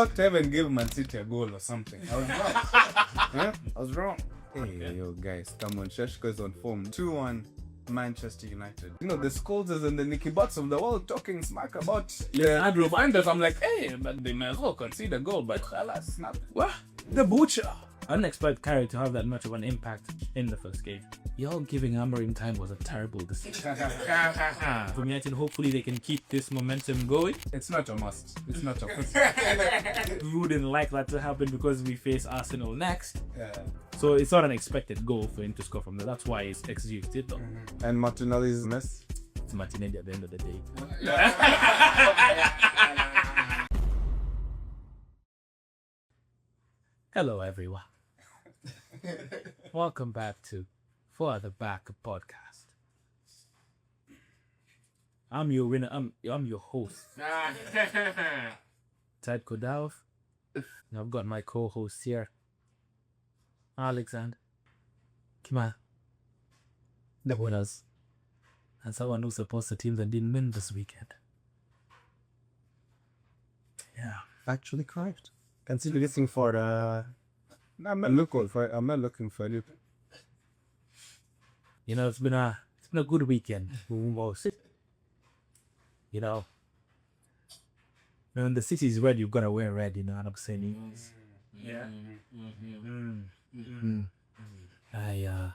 fact I even gave Man City a goal or something. I was wrong. Huh? I was wrong. Hey, yo, guys, come on. Sheshko is on form. 2-1 Manchester United. You know, the Scholes and the Nicky Butts of the world talking smack about Andrew Finders. I'm like, hey, but they may as well concede a goal, but alas, not. What? The Butcher. I didn't expect Carrick to have that much of an impact in the first game. Y'all giving Amorim time was a terrible decision. For United, hopefully they can keep this momentum going. It's not a must. It's not a must. We wouldn't like that to happen because we face Arsenal next. Yeah. So it's not an expected goal for him to score from there. That's why it's executed though. And Martinelli's mess. It's Martinelli at the end of the day. Hello everyone. Welcome back to For the Back podcast. I'm your winner. I'm your host, Ted Kodav. I've got my co-host here, Alexander. Come on. The winners. And someone who supports the team that didn't win this weekend. Yeah. Actually correct. Consider looking for I'm not looking for you. You know, it's been a good weekend. Almost. You know, when the city's red, you've got to wear red. You know what I'm saying? Yeah. I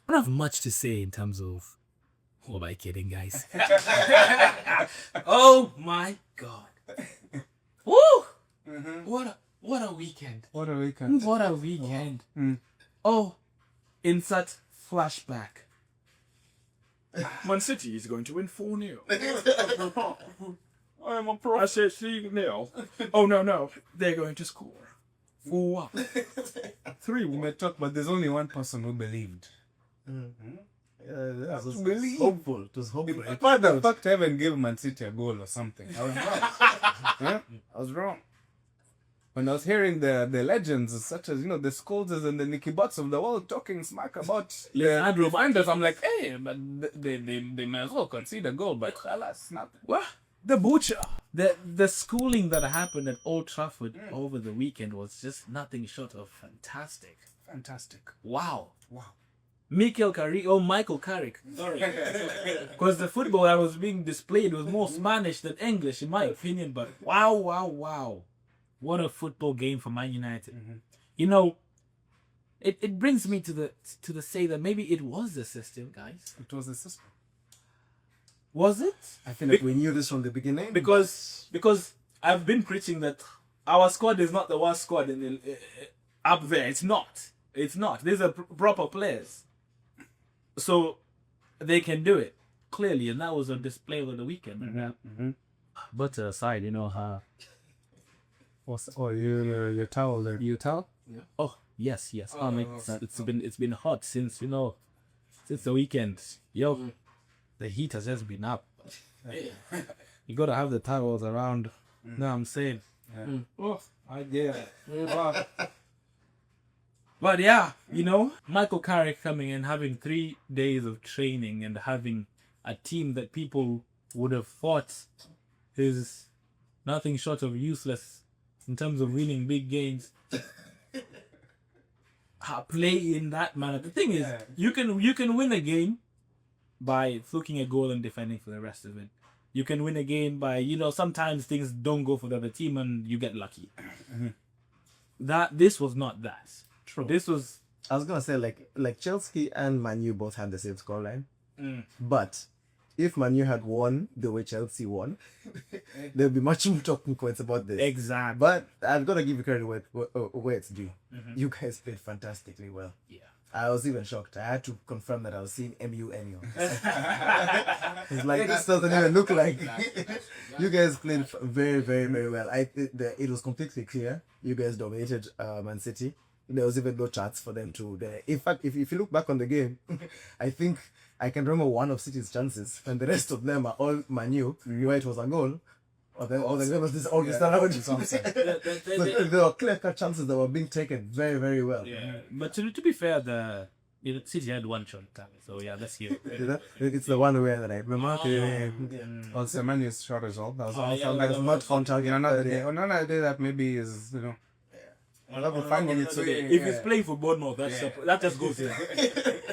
don't have much to say in terms of. Who am I kidding, guys? Oh my God! Woo! What a weekend! What a weekend. What a weekend! Oh, insert flashback. Man City is going to win 4-0. I am a pro. I said 3-0. Oh, no. They're going to score 4-1. 3, we may talk, but there's only one person who believed. it was hopeful. It was hopeful. Why the fact I even gave Man City a goal or something? I was wrong. Huh? I was wrong. When I was hearing the legends such as, you know, the Scholes and the Nicky Butts of the world talking smack about Andrew Finders, I'm like, hey, but they may as well concede a goal, but alas, not. What? The Butcher. The schooling that happened at Old Trafford over the weekend was just nothing short of fantastic. Fantastic. Wow. Wow. Michael Carrick. Sorry. Because the football that was being displayed was more Spanish than English, in my opinion, but wow. What a football game for Man United. You know, it brings me to the say that maybe it was the system, guys. It was the system. Was it? I feel like we knew this from the beginning. Because I've been preaching that our squad is not the worst squad in up there. It's not. These are proper players. So they can do it, clearly. And that was on display over the weekend. But aside, you know, your towel there. You tell? Yeah. Oh, yes. It's been hot since the weekend. Yo, the heat has just been up. You gotta have the towels around. No, I'm saying. Yeah. Oh, I get it. But yeah, you know, Michael Carrick coming in, having 3 days of training and having a team that people would have thought is nothing short of useless in terms of winning big games. Play in that manner. The thing is, you can win a game by fluking a goal and defending for the rest of it. You can win a game by, you know, sometimes things don't go for the other team and you get lucky. This was not that. True. This was. I was gonna say like Chelsea and Man U both had the same scoreline, but if Man U had won the way Chelsea won, there'd be much more talking points about this. Exactly. But I've got to give you credit where it's due. You guys played fantastically well. Yeah. I was even shocked. I had to confirm that I was seeing MUNU. It's like, this doesn't even look like. You guys played very, very, very well. It was completely clear. You guys dominated Man City. There was even no chance for them to. In fact, if you look back on the game, I think I can remember one of City's chances, and the rest of them are all Man U, where it was a goal. Or the game was this August around. So there were clear-cut chances that were being taken very, very well. Yeah. But to be fair, the City had one shot at time, so yeah, that's here. It's the one where I remember. Oh, Semenyo's shot as well. That was also yeah, like that Not on target. another day. Another day that maybe is, you know. Another 5 minutes a day. If he's playing for Bournemouth, that just goes in.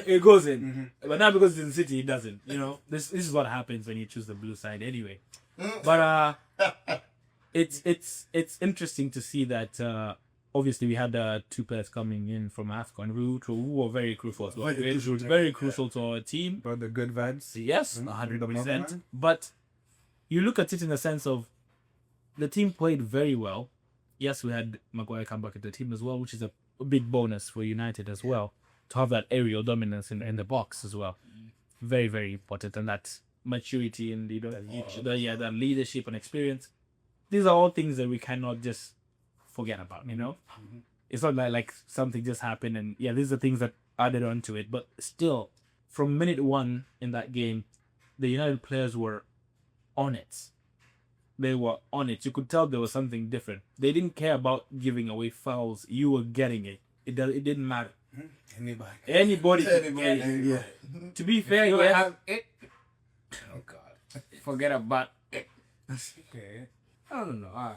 It goes in. But now because it's in City, it doesn't. You know, this is what happens when you choose the blue side anyway. But it's interesting to see that obviously we had 2 players coming in from AFCON who were very crucial. Very crucial to our team. Brought the good vibes. Yes, 100%. But you look at it in the sense of the team played very well. Yes, we had Maguire come back at the team as well, which is a big bonus for United as well, to have that aerial dominance in the box as well. Very, very important. And that maturity and that leadership and experience. These are all things that we cannot just forget about, you know? It's not like something just happened and these are things that added on to it. But still, from minute 1 in that game, the United players were on it. They were on it. You could tell there was something different. They didn't care about giving away fouls. You were getting it. It didn't matter. Anybody. Yeah. To be fair, You yes. have it. Oh God. Forget about it. Okay. I don't know.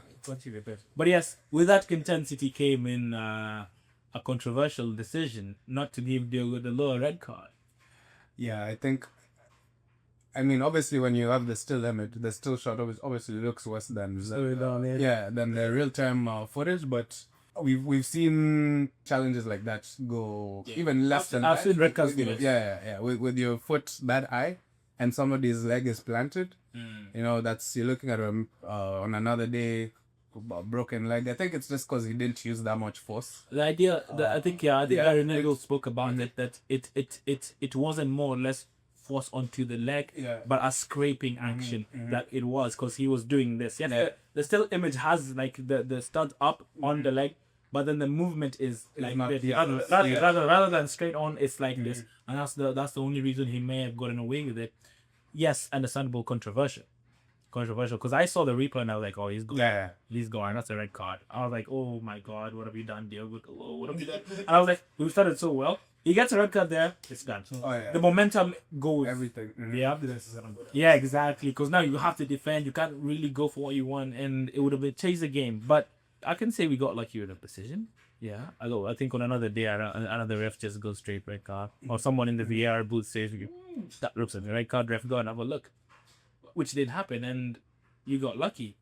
But yes, with that intensity came in a controversial decision not to give Diogo the lower red card. Yeah, I think. I mean, obviously, when you have the still image, the still shot obviously looks worse than than the real time footage. But we've seen challenges like that go even less than I've that. seen red cards. With your foot that high and somebody's leg is planted. You know, you're looking at him on another day, a broken leg. I think it's just because he didn't use that much force. The idea, I think Gary Neville spoke about it, that it wasn't more or less force onto the leg, but a scraping action that it was, because he was doing this. The still image has like the stud up on the leg, but then the movement is like not- this. yeah. Rather than straight on, it's like this, and that's the only reason he may have gotten away with it. Yes, understandable, controversial, because I saw the replay and I was like, oh, he's going, he's going. That's a red card. I was like, oh my God, what have you done, Diogo? What have you done? And I was like, we started so well. He gets a red card there, it's done. The momentum goes. Everything. Yeah, exactly. Because now you have to defend. You can't really go for what you want, and it would have been changed the game. But I can say we got lucky with the position. Yeah, although I think on another day, another ref just goes straight red card, or someone in the VAR booth says, "That looks like a red card. Ref, go and have a look," which did happen, and you got lucky.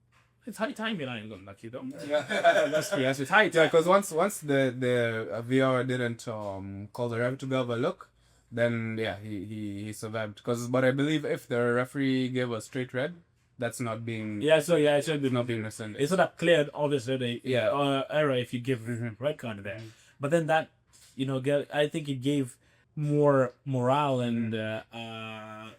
It's high time United got lucky though. That's true. It's high time because once the VR didn't call the ref to go have a look, then he survived. But I believe if the referee gave a straight red, that's not being it should be not being rescinded. It's not that clear, obviously, error if you give red card there. But then that, I think it gave more morale and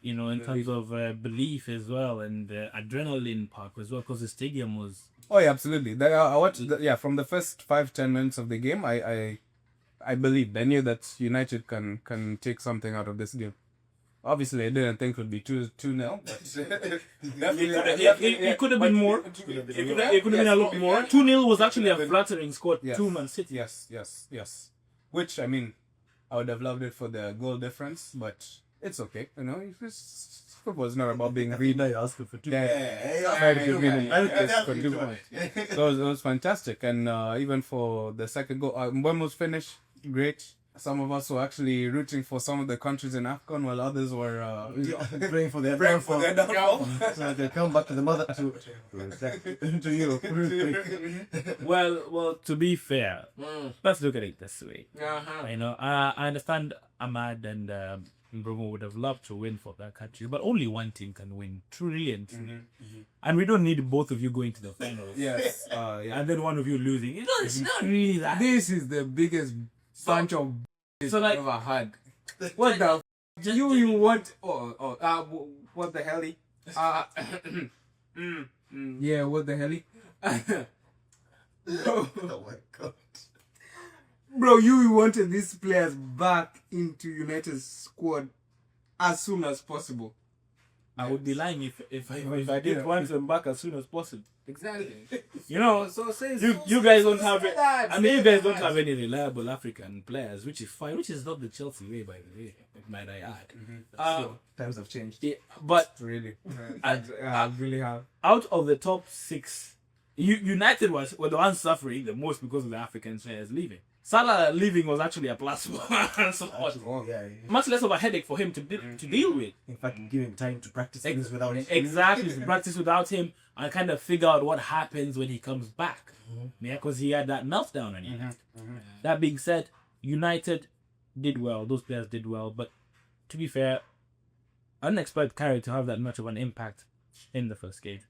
in terms of belief as well, and adrenaline park as well, because the stadium was. Oh yeah, absolutely. I watched. From the first 5-10 minutes of the game, I believed. I knew that United can take something out of this game. Obviously, I didn't think it would be 2-0. It could have been more. It could have been a lot more. 2-0 was actually a flattering score to Man City. Yes. Which, I mean, I would have loved it for the goal difference, but it's okay. Football is not about being greedy. Now you're asking for 2. So it was fantastic. And even for the second goal, when was finished, great. Some of us were actually rooting for some of the countries in AFCON, while others were praying for their downfall. So they come back to the mother to Europe. Well, to be fair, let's look at it this way. I understand Ahmad and Bruno would have loved to win for that country, but only one team can win, truly. And we don't need both of you going to the finals. Yes. And then one of you losing. It's not really that. This is the biggest bunch of so I've ever had. What the you want? What the hell? Yeah, what the hell? Oh my God. Bro, you wanted these players back into United's squad as soon as possible. I would be lying if I didn't want them back as soon as possible. Exactly. You know, So say you guys don't have it. I mean, you guys don't have any reliable African players, which is fine. Which is not the Chelsea way, by the way. Might I add? Times have changed. Yeah, but really. I really have. out of the top 6, United were the ones suffering the most because of the African players leaving. Salah leaving was actually a plus one. So Yeah. much less of a headache for him to deal with. In fact, give him time to practice things without him. Exactly, to practice without him and kind of figure out what happens when he comes back. Yeah, because he had that meltdown on him. That being said, United did well. Those players did well, but to be fair, I didn't expect Carrick to have that much of an impact in the first game.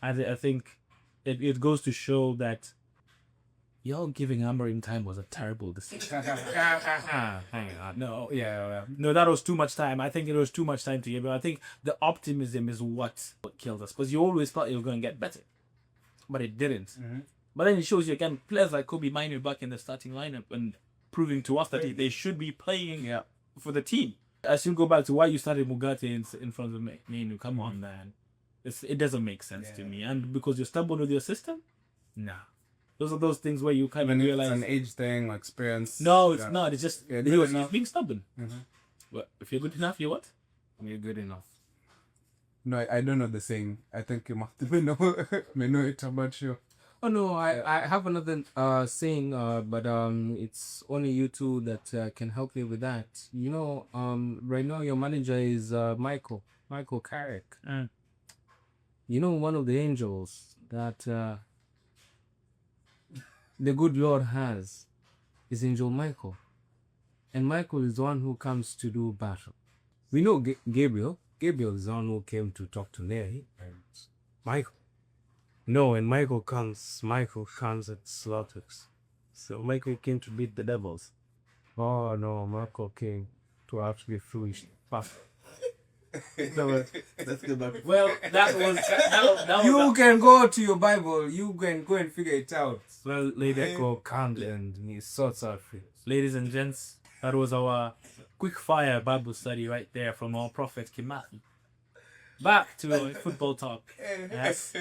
I think it goes to show that y'all giving Amorim time was a terrible decision. Hang on. No, no, that was too much time. I think it was too much time to give him. I think the optimism is what killed us, because you always thought it was going to get better, but it didn't. But then it shows you again, players like Kobe Minu back in the starting lineup and proving to us that they should be playing for the team. I should go back to why you started Mugate in front of Minu. Come on, man. It doesn't make sense to me. And because you're stubborn with your system? Nah. Those are those things where you kind of realize... It's an age thing or experience. No, it's not. It's just he's being stubborn. But if you're good enough, you're what? You're good enough. No, I don't know the saying. I think you must know it about you. Oh no, I have another saying, but it's only you two that can help me with that. You know, right now your manager is Michael Carrick. You know, one of the angels that the good Lord has is Angel Michael, and Michael is the one who comes to do battle. We know Gabriel. Gabriel is the one who came to talk to Neri. Michael. No, when Michael comes and slaughters. So Michael came to beat the devils. Oh no, Michael came to actually foolish. Let's get back. Well, that was... You can go to your Bible. You can go and figure it out. Well, Echo comes and he sorts out things. ladies and gents, that was our quick fire Bible study right there from our prophet Kimathi. Back to football talk. Yes.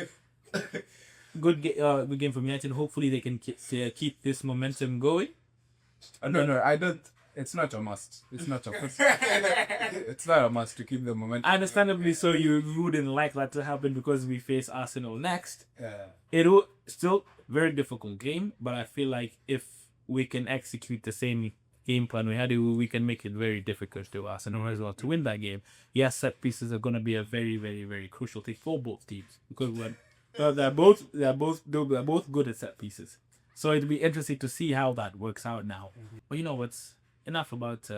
Good game from United. Hopefully they can keep this momentum going. No, I don't. It's not a must. It's not a must. It's not a must to keep the momentum. Understandably so, you wouldn't like that to happen because we face Arsenal next. Yeah. It will still very difficult game, but I feel like if we can execute the same game plan we had, we can make it very difficult to Arsenal as well to win that game. Yes, set pieces are going to be a very, very, very crucial thing for both teams because they're both good at set pieces. So it'll be interesting to see how that works out now. But you know what's enough about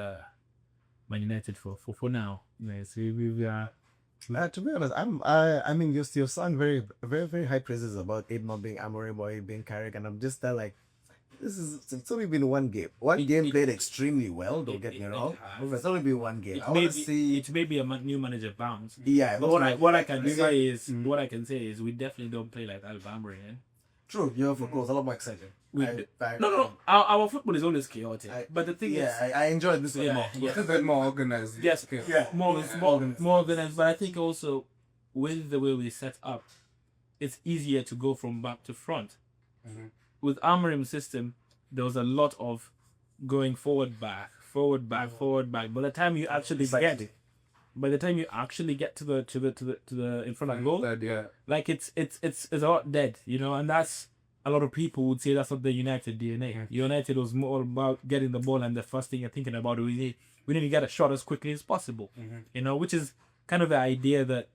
Man United for now. Yes, To be honest, I mean, you're saying very, very, very high praises about it not being Amorim or it being Carrick, and I'm just like, it's only been one game. One game played extremely well. Don't get me wrong. It's only been one game. It may be a new manager bounce. Yeah, But what I can say is we definitely don't play like that with Amorim. True. You're of course a lot more excited. No. Our football is always chaotic. But the thing is, I enjoyed this one more. It's a bit more organized. Yes, more organized. But I think also with the way we set up, it's easier to go from back to front. With Amorim's system, there was a lot of going forward, back. By the time you actually get to the in front of goal, like it's a lot dead, you know, and that's a lot of people would say that's not the United DNA. United was more about getting the ball, and the first thing you're thinking about we need to get a shot as quickly as possible, you know, which is kind of the idea that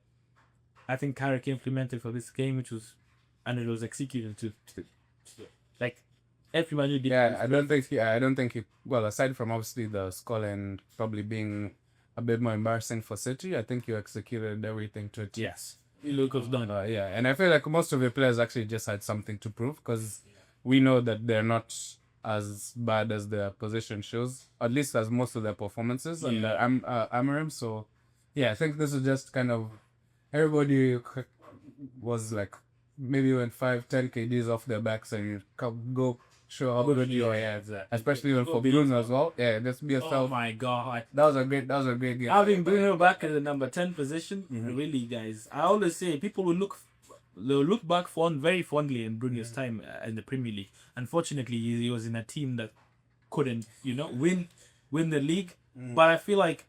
I think Carrick implemented for this game, and it was executed to like everybody did. I don't think he. Well, aside from obviously the scoreline probably being a bit more embarrassing for City, I think you executed everything to it. Yes, it looks done. And I feel like most of the players actually just had something to prove because we know that they're not as bad as their position shows, at least as most of their performances and Amorim. So I think this is just kind of everybody was like maybe went 5-10 kgs off their backs and you go show how good you are. Yeah, especially even for Bruno as well. Yeah, just be Oh yourself. my god. That was a great game. Having Bruno back at the number 10 position, really, guys. I always say people they'll look back very fondly in Bruno's time in the Premier League. Unfortunately, he was in a team that couldn't, win the league. But I feel like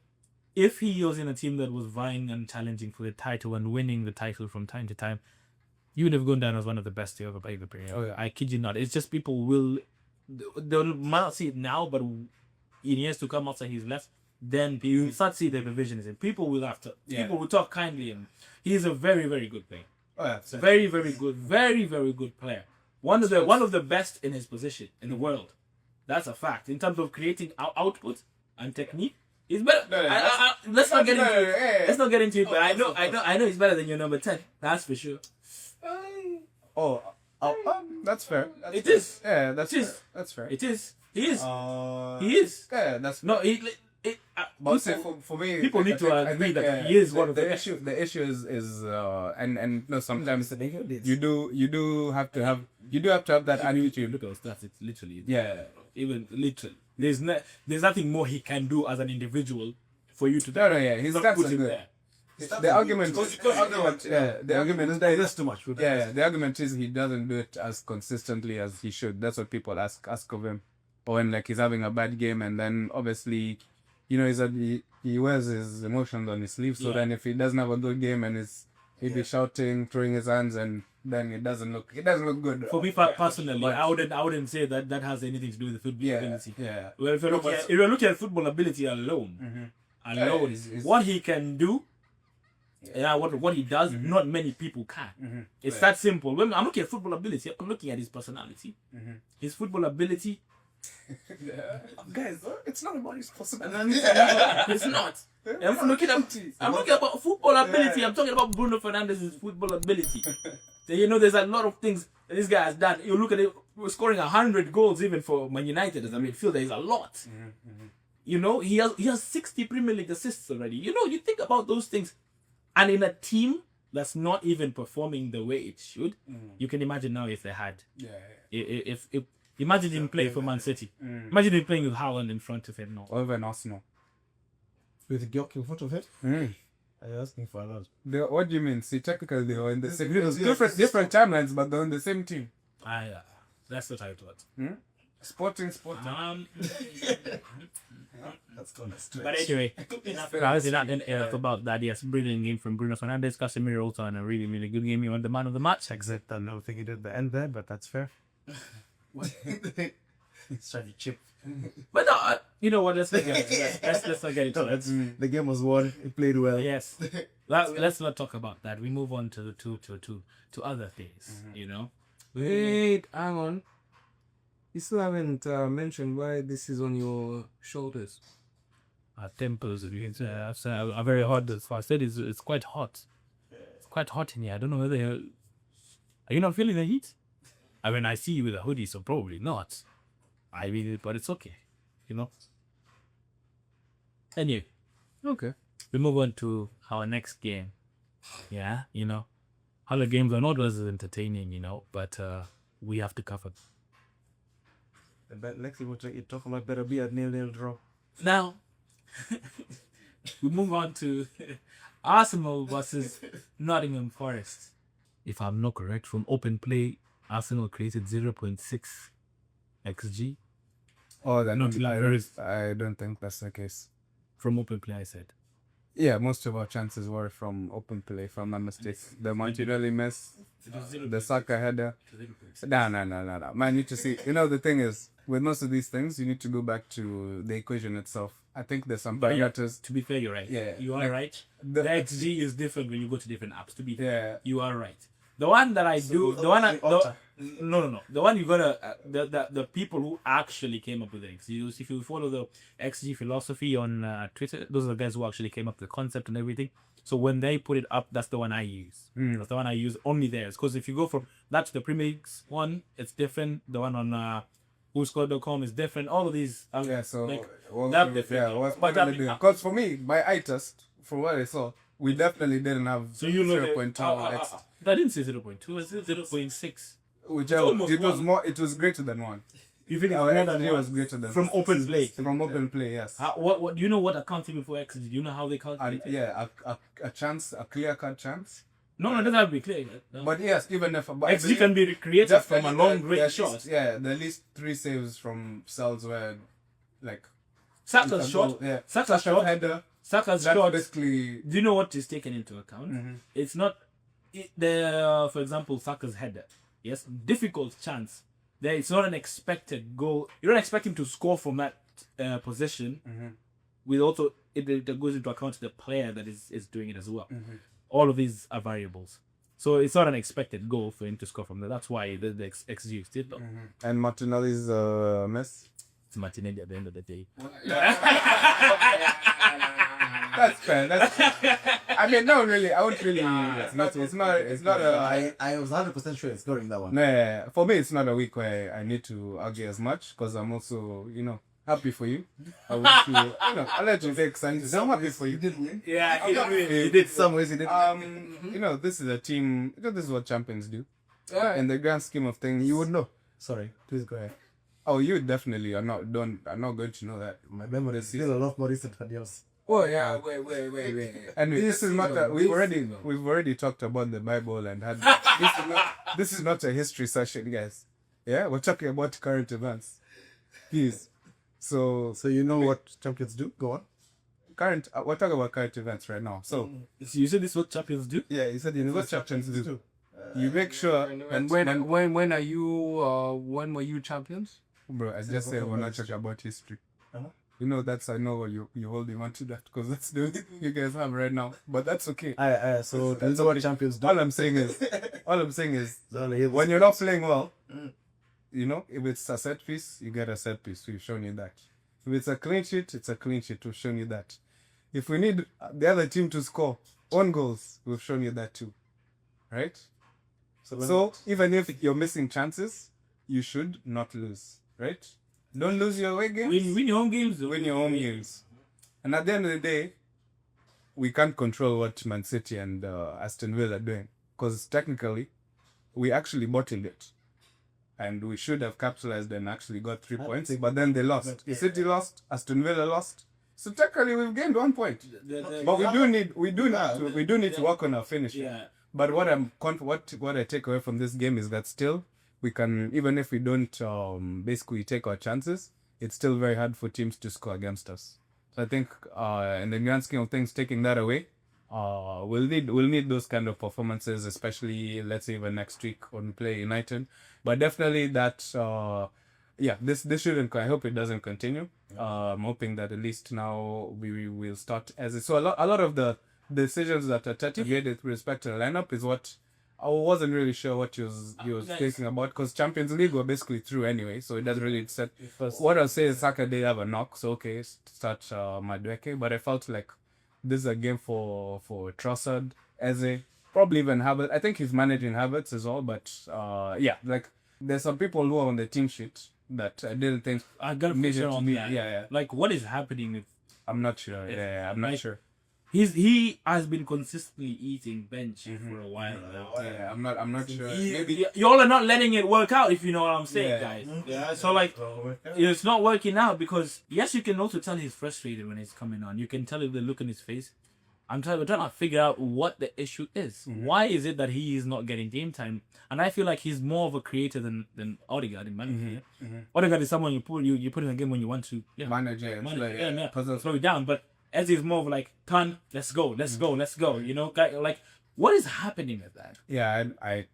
if he was in a team that was vying and challenging for the title and winning the title from time to time, you would have gone down as one of the best to ever play the Premier League. Oh, yeah. I kid you not. It's just they'll might not see it now, but in years to come after he's left, then you start to see the revisions and people will people will talk kindly, and he's a very, very good player. Oh, yeah. Very, very good, very, very good player. One of the best in his position in the world. That's a fact. In terms of creating output and technique, he's better. Let's not get into it. But I know he's better than your number 10. That's for sure. That's fair. It is. Yeah, that's It is. fair. That's fair. It is. He is. He is. Yeah, that's No, But say for me, people need to agree that he is one of the best. issue. The issue is and no, sometimes you do have to have that attitude. Look at us. That's it. Literally. Yeah. Even literally. There's nothing more he can do as an individual for you to. No, yeah. His not stats put are him good. there. The argument, the argument is That's too much. the argument is he doesn't do it as consistently as he should. That's what people ask of him. Or when like he's having a bad game, and then obviously, he wears his emotions on his sleeve. So Yeah. then if he doesn't have a good game and he'd be shouting, throwing his hands, and then it doesn't look good. For me personally, I wouldn't say that has anything to do with the football ability. Yeah. Well, if you're looking at football ability alone, what he can do, what he does, not many people can. It's that simple. When I'm looking at football ability, I'm looking at his personality, his football ability. Guys, it's not about his possibility. It's not. I'm looking about football ability. I'm talking about Bruno Fernandes's football ability. There's a lot of things this guy has done. You look at it, we're scoring 100 goals even for Man United as a midfielder is a lot. He has 60 Premier League assists already. You think about those things, and in a team that's not even performing the way it should, you can imagine now if they had. If imagine him playing for Man City. Imagine him playing with Haaland in front of him now. Or even Arsenal. With Gyok in front of it? Are you asking for a lot? What do you mean? See, technically they were in the same different timelines, but they're on the same team. That's what I thought. Sporting. That's gonna stretch. But anyway, enough about that. Yes, brilliant game from Bruno Fernandes. Casemiro also on a really, really good game. He won the man of the match. Except I don't think he did the end there, but that's fair. He's trying to chip. But no, you know what? Let's not get into that. The game was won. He played well. Yes. Let's not talk about that. We move on to other things. Wait, hang on. You still haven't mentioned why this is on your shoulders. Our tempers are very hot. As I said, it's quite hot. It's quite hot in here. I don't know whether are you not feeling the heat? I mean, I see you with a hoodie, so probably not. But it's okay, Anyway, Okay. we move on to our next game. Yeah, other games are not as entertaining, but we have to cover. But Lexi, what you talking about better be a 0-0 draw. Now, we move on to Arsenal versus Nottingham Forest. If I'm not correct, from open play, Arsenal created 0.6 XG. Oh, that Not like I don't think that's the case. From open play, I said. Yeah, most of our chances were from open play, from my mistakes. The Martinelli miss, the Saka header. No. Man, you need to see. The thing is, with most of these things, you need to go back to the equation itself. I think there's some parameters. To be fair, you're right. Yeah, You are right. the- The XG is different when you go to different apps. To be fair, Yeah. you are right. The one that I do, the one no. The one you gotta, the people who actually came up with it. If you follow the XG philosophy on Twitter, those are the guys who actually came up with the concept and everything. So when they put it up, that's the one I use. That's the one I use only theirs. Because if you go from that to the Premier League one, it's different. The one on whoscored.com is different. All of these. So that different. what's But because for me, my eye test, from what I saw, we definitely didn't have So you know 0.2 X. I didn't say 0.2. I said 0.6. Whichever, it was greater than 1. You think it's Our more than XG one? was greater than From open play. From open play, yes. What do you know what accounting for XG? Do you know how they And calculate it? yeah, a chance, a clear-cut chance. No, it doesn't have to be clear. No. But yes, even if but XG can be created from a long range shot. Yeah, the least 3 saves from cells where like Saka's shot. Yeah, Saka's shot. header. Saka's That's shot. basically Do you know what is taken into account? It's not for example, Saka's header. Yes, difficult chance. There, it's not an expected goal. You don't expect him to score from that position. With also it goes into account the player that is doing it as well. All of these are variables. So it's not an expected goal for him to score from there. That's why the XG is still low. and Martinelli's miss. It's Martinelli at the end of the day. That's fair. That's I mean, no, really, I won't really. It's not a. I was 100% sure it's scoring that one. Nah, for me, it's not a week where I need to argue as much because I'm also, happy for you. I want to, I'll let you take Sanchez. I'm happy for you. Yeah, He did some ways. He did. This is a team. This is what champions do. In the grand scheme of things, You would know. Sorry, please go ahead. Oh, you definitely are not. I'm not going to know that. My memory is still a lot more recent than yours. Oh yeah. Wait. And this is not. We've already talked about the Bible and had. This is not a history session, guys. Yeah, we're talking about current events. Please. So you know what champions do? Go on. we're talking about current events right now. So You said this is what champions do? yeah, you said what champions do. You make sure. And when are you? When were you champions? Bro, I just said we're not talking about history. Uh-huh. I know you're holding on to that because that's the only thing you guys have right now. But that's okay. So that's what champions do. All I'm saying is, When when you're not playing well, if it's a set piece, you get a set piece. We've shown you that. If it's a clean sheet, it's a clean sheet. We've shown you that. If we need the other team to score own goals, we've shown you that too. Right? So even if you're missing chances, you should not lose. Right? Don't lose your away games. Win your home games. Though. Win your home games. And at the end of the day, we can't control what Man City and Aston Villa are doing. Because technically, we actually bottled it. And we should have capitalized and actually got 3 points. But then they lost. City lost. Aston Villa lost. So technically, we've gained 1 point. But we do need to work on our finishing. Yeah. But what I take away from this game is that still we can, even if we don't basically take our chances, it's still very hard for teams to score against us. So I think in the grand scheme of things, taking that away, we'll need those kind of performances, especially let's say even next week when we play United. But definitely that this shouldn't. I hope it doesn't continue. I'm hoping that at least now we will start as it. So a lot of the decisions that Arteta made with respect to the lineup is what I wasn't really sure what he was thinking about, because Champions League were basically through anyway, so it doesn't really set. What I'll say is Saka did have a knock, so okay, start Madueke, but I felt like this is a game for Trossard, Eze, probably even Havertz. I think he's managing Havertz as well, but there's some people who are on the team sheet that I didn't think. I got a picture on that. Yeah. Like, what is happening with? I'm not sure. I'm not sure. He has been consistently eating bench for a while now. Yeah, I'm not sure. Maybe y'all are not letting it work out, if you know what I'm saying, guys. Yeah. So like, it's not working out because yes, you can also tell he's frustrated when he's coming on. You can tell the look in his face. We're trying to figure out what the issue is. Why is it that he is not getting game time? And I feel like he's more of a creator than Odegaard in management. Odegaard is someone you put in a game when you want to manage. Slow it down, but Eze is more of like, turn, let's go. You know, like, what is happening with that? Yeah, I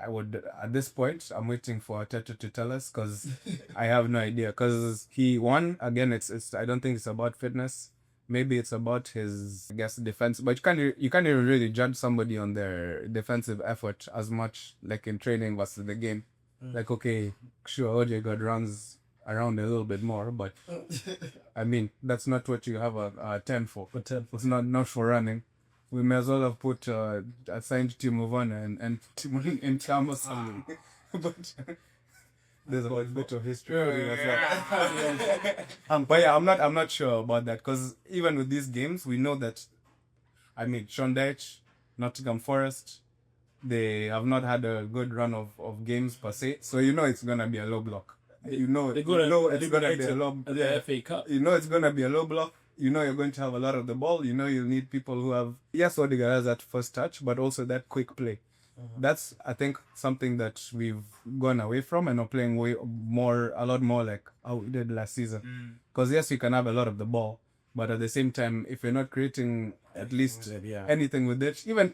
would, at this point, I'm waiting for Arteta to tell us, because I have no idea. Because he won again. It's I don't think it's about fitness. Maybe it's about his, I guess, defense. But you can't even really judge somebody on their defensive effort as much, like in training versus the game. Like, okay, sure, Odegaard runs around a little bit more, but I mean, that's not what you have a 10 for. It's not for running. We may as well have put assigned Timo Werner and Timo in term or something. But there's a bit of history. But yeah, I'm not sure about that, because even with these games, we know that, I mean, Sean Dyche, Nottingham Forest, they have not had a good run of games per se, so you know it's gonna be a low block. you know They it's go gonna be a to low. the FA Cup. You know it's gonna be a low block. You know you're going to have a lot of the ball. You know you'll need people who have, yes, Odegaard has that first touch, but also that quick play. That's, I think, something that we've gone away from and are playing a lot more like how we did last season. Because yes, you can have a lot of the ball, but at the same time, if you're not creating at least anything with it, even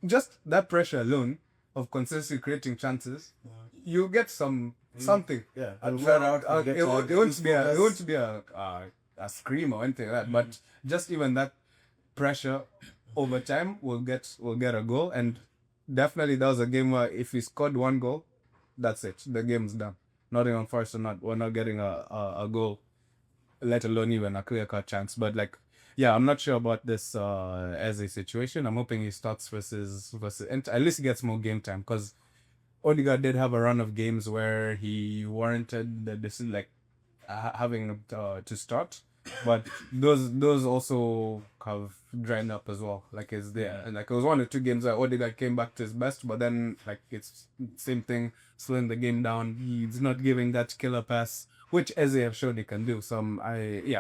just that pressure alone of consistently creating chances, you get something. Yeah. It won't be a scream or anything like that, but just even that pressure over time will get a goal. And definitely that was a game where if we scored one goal, that's it. The game's done. Nottingham Forest we're not getting a goal, let alone even a clear-cut chance. But like, yeah, I'm not sure about this Eze situation. I'm hoping he starts versus and at least he gets more game time, because Odegaard did have a run of games where he warranted the decision, like having to start, but those also have dried up as well. Like it's there, and like it was 1 or 2 games that Odegaard came back to his best, but then like it's same thing, slowing the game down. He's not giving that killer pass, which Eze have shown he can do. So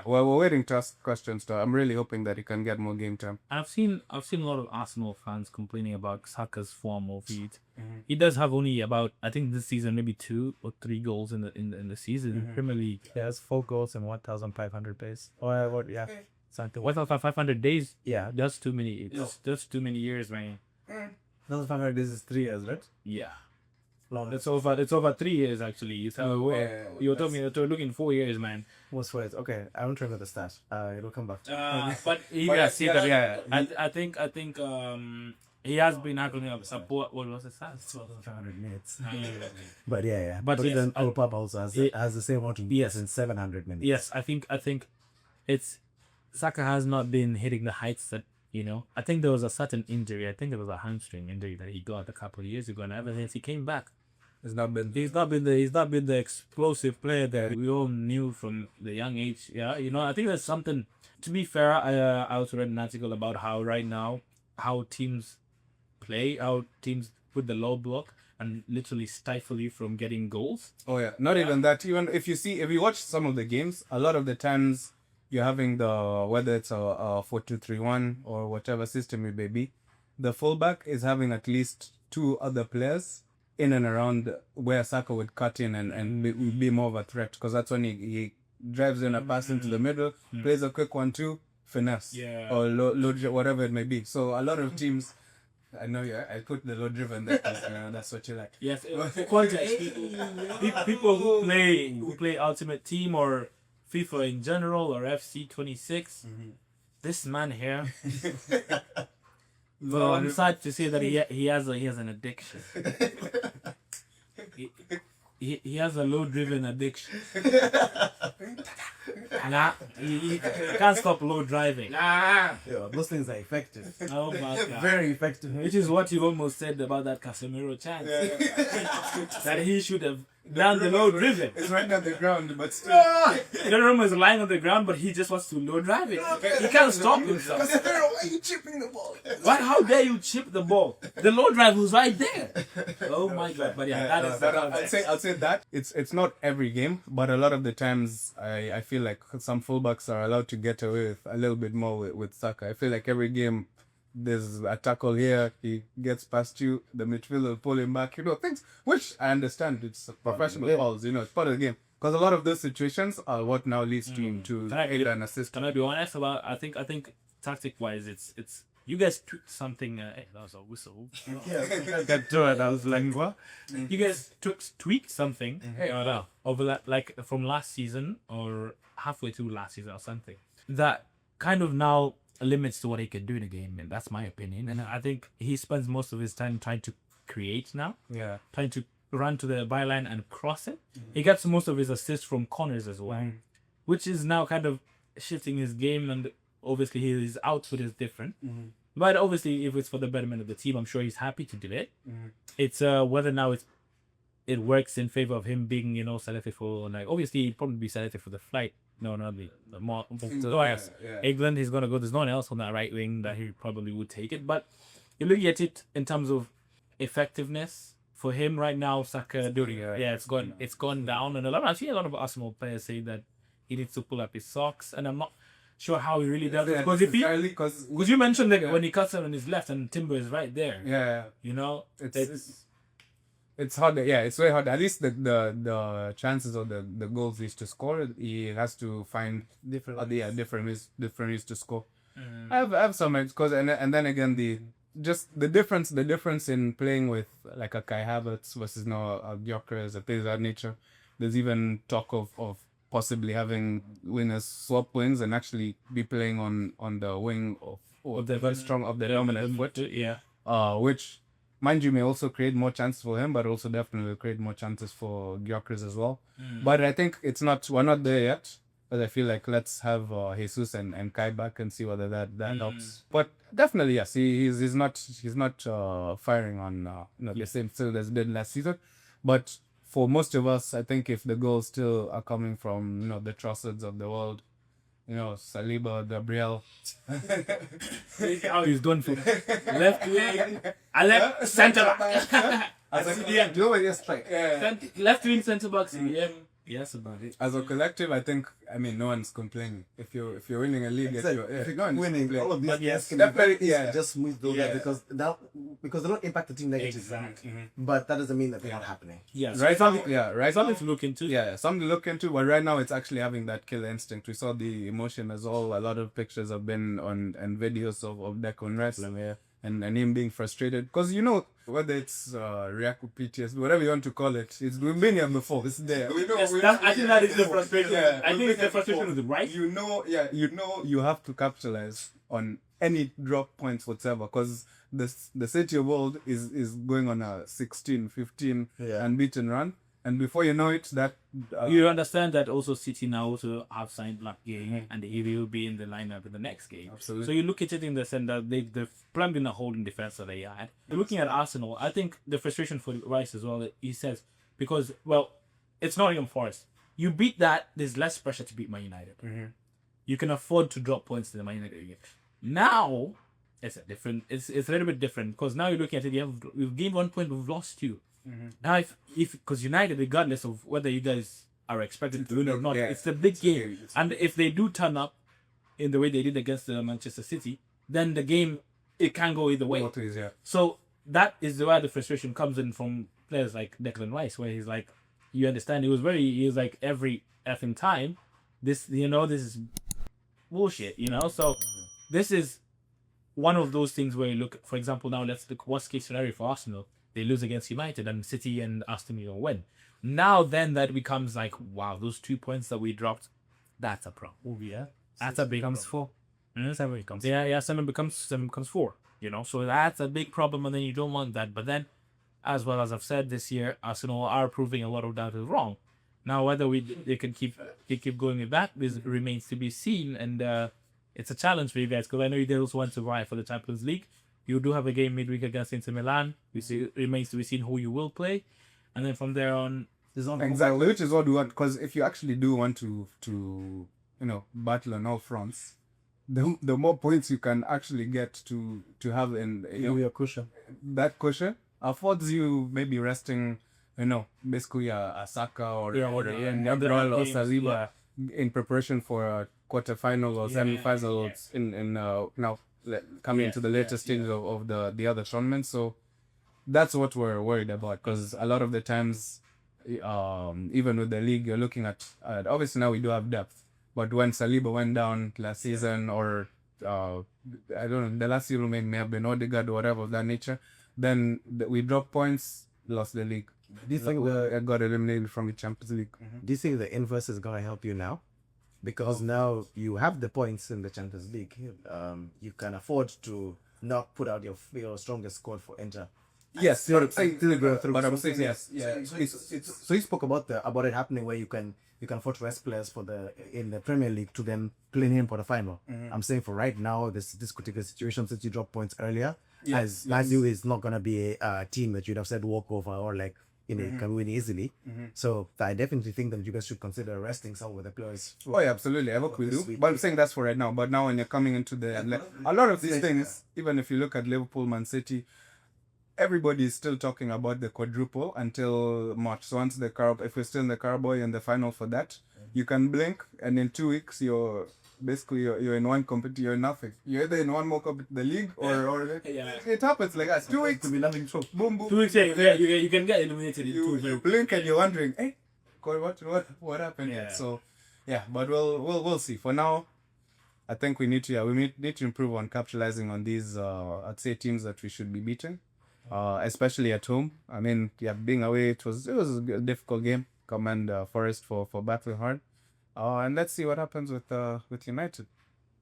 we're waiting to ask questions. I'm really hoping that he can get more game time. I've seen a lot of Arsenal fans complaining about Saka's form of it. He does have only about, I think this season, maybe 2 or 3 goals in the season. Premier League. He has 4 goals and 1,500 pace. Or what? Yeah. Something. 1,500 days. Yeah. That's too many. It's just too many years, man. 1,500 days is 3 years, right? Yeah. Long. It's over 3 years actually. You're looking 4 years, man. What's for it? Okay, I don't remember the stat. It'll come back. But I think he has been actually support. What was the stat? 1,500 minutes. But yeah. But But yes, then our Papa also has the same amount of Yes. in 700 minutes. Yes, I think it's Saka has not been hitting the heights that, you know. I think there was a certain injury. I think it was a hamstring injury that he got a couple of years ago, and ever since he came back, he's not been the explosive player that we all knew from the young age. Yeah, you know, I think there's something. To be fair, I also read an article about how right now how teams play, how teams put the low block and literally stifle you from getting goals. Oh yeah, not even that. Even if you watch some of the games, a lot of the times you're having whether it's a 4-2-3-1 or whatever system it may be, the fullback is having at least 2 other players in and around where Saka would cut in and be more of a threat, because that's when he drives in a pass into the middle, plays a quick 1-2, finesse, or low, whatever it may be. So a lot of teams, I know I put the low driven there because that's what you like. Yes, context. People who play Ultimate Team or FIFA in general or FC 26. This man here. Well, I'm sad to say that he has an addiction. He has a low-driven addiction. He can't stop low driving. Yeah, those things are effective. Oh my God. Very effective. Which is what you almost said about that Casemiro chance. That he should have done the low driven. It's right on the ground, but still. Donnarumma is lying on the ground, but he just wants to low drive it. He can't stop himself. Casemiro, why are you chipping the ball? Why? How dare you chip the ball? The low drive was right there. Oh my God! But yeah, that is. I'll say that it's not every game, but a lot of the times I feel like some fullbacks are allowed to get away with a little bit more with Saka. I feel like every game there's a tackle here, he gets past you, the midfielder will pull him back, things which I understand, it's professional calls, it's part of the game. Because a lot of those situations are what now leads to aid and assist. Can I be honest about? I think tactic wise, it's you guys tweaked something. Hey, that was a whistle. I was like, what? You guys tweaked something. Over that, like from last season or halfway through last season or something. That kind of now limits to what he can do in a game, and that's my opinion. And I think he spends most of his time trying to create now. Yeah. Trying to run to the byline and cross it. He gets most of his assists from corners as well, which is now kind of shifting his game, and obviously his output is different. But obviously, if it's for the betterment of the team, I'm sure he's happy to do it. It's whether now it works in favor of him being, selected for, like, obviously he'd probably be selected for the flight. No, not the more. England, he's gonna go. There's no one else on that right wing that he probably would take it. But you're looking at it in terms of effectiveness for him right now, Saka, it's gone down, and I've seen a lot of Arsenal players say that he needs to pull up his socks, and I'm not sure how he really does it because because you mentioned that when he cuts it on his left and Timber is right there, you know, it's hard. Yeah, it's very hard. At least the chances of the goals he's to score, he has to find different ways to score. I have some because and then again the difference in playing with like a Kai Havertz versus now a Gyökeres, a things of that nature. There's even talk of possibly having wingers swap wings and actually be playing on the wing of the very strong of the dominant foot. Which, mind you, may also create more chances for him, but also definitely will create more chances for Gyökeres as well. But I think we're not there yet. But I feel like let's have Jesus and Kai back and see whether that helps. But definitely, yes, he's not firing on the same still as did last season. But for most of us, I think if the goals still are coming from the Trostards of the world, Saliba, Gabriel. How he's done for left wing, left centre back. Left wing centre back, CDM. Yes, about it. As a collective, I think no one's complaining. If you're winning a league, if you're winning, all of these just smooth those because they don't impact the team negatively. Exactly. But that doesn't mean that they're not happening. Yes. Right. Something to look into. Yeah, something to look into. But right now, it's actually having that killer instinct. We saw the emotion as well. A lot of pictures have been and videos of Declan Rice. And him being frustrated because whether it's Riaku PTSD, whatever you want to call it, we've been here before. It's there. I think that is the frustration. Yeah, I think it's the frustration with the right. You have to capitalize on any drop points whatsoever because the City of old is going on a 16-15 unbeaten run. And before you know it, that you understand that also City now also have signed Black Game and he will be in the lineup in the next game. Absolutely. So you look at it in the sense that they've plumbed in a hole in defense that they had. Looking at Arsenal, I think the frustration for Rice as well, he says, because, it's Nottingham Forest. You beat that, there's less pressure to beat Man United. You can afford to drop points to the Man United game. Now, it's a little bit different because now you're looking at it, we've gained 1 point, we've lost 2. Now, because United, regardless of whether you guys are expected to win or not, it's a big game. And if they do turn up in the way they did against Manchester City, then the game, it can go either way. So that is where the frustration comes in from players like Declan Rice, where he's like, you understand, he was like, every effing time, this is bullshit, So this is one of those things where you look, for example, now let's look worst case scenario for Arsenal. They lose against United and City and Aston Villa win. Now then that becomes like, wow, those 2 points that we dropped, that's a problem. Oh yeah. That's a big becomes 4. 7 becomes 7 becomes 4. So that's a big problem and then you don't want that. But then, as well as I've said this year, Arsenal are proving a lot of that is wrong. Now whether they can keep going with that remains to be seen, and it's a challenge for you guys because I know you also want to vie for the Champions League. You do have a game midweek against Inter Milan. It remains to be seen who you will play. And then from there on... Exactly, which is what we want. Because if you actually do want to battle on all fronts, the more points you can actually get to have in your cushion. That cushion affords you maybe resting, basically a Saka or Saliba in preparation for a quarterfinal or semi-finals in coming into the later stages of the other tournaments. So that's what we're worried about because a lot of the times, even with the league, you're looking at obviously now we do have depth, but when Saliba went down last season or I don't know, the last season may have been Odegaard or whatever of that nature, then we dropped points, lost the league. Do you think got eliminated from the Champions League? Do you think the inverse is gonna help you now? Because now you have the points in the Champions League. You can afford to not put out your strongest squad for Inter. Yes, but I'm saying yes. So you spoke about it happening where you can afford to rest players in the Premier League to then play him for the final. I'm saying for right now, this particular situation, since you dropped points earlier, as Lazio is not gonna be a team that you'd have said walk over or like can win easily. So I definitely think that you guys should consider resting some of the players. Oh yeah, absolutely. I hope we do. But I'm saying that's for right now. But now when you're coming into a lot of these things, even if you look at Liverpool, Man City, everybody is still talking about the quadruple until March. So once if we're still in the Carabao and the final for that, you can blink, and in 2 weeks you're in one competition. You're nothing. You're either in one more the league or it happens like that. 2 weeks To be nothing true. boom boom. 2 weeks, you can get eliminated in You blink and you're wondering, hey, what happened? Yeah. So yeah, but we'll see. For now, I think we need to improve on capitalizing on these I'd say teams that we should be beating, especially at home. I mean, being away it was a difficult game. Commend Forest for battling hard, and let's see what happens with United.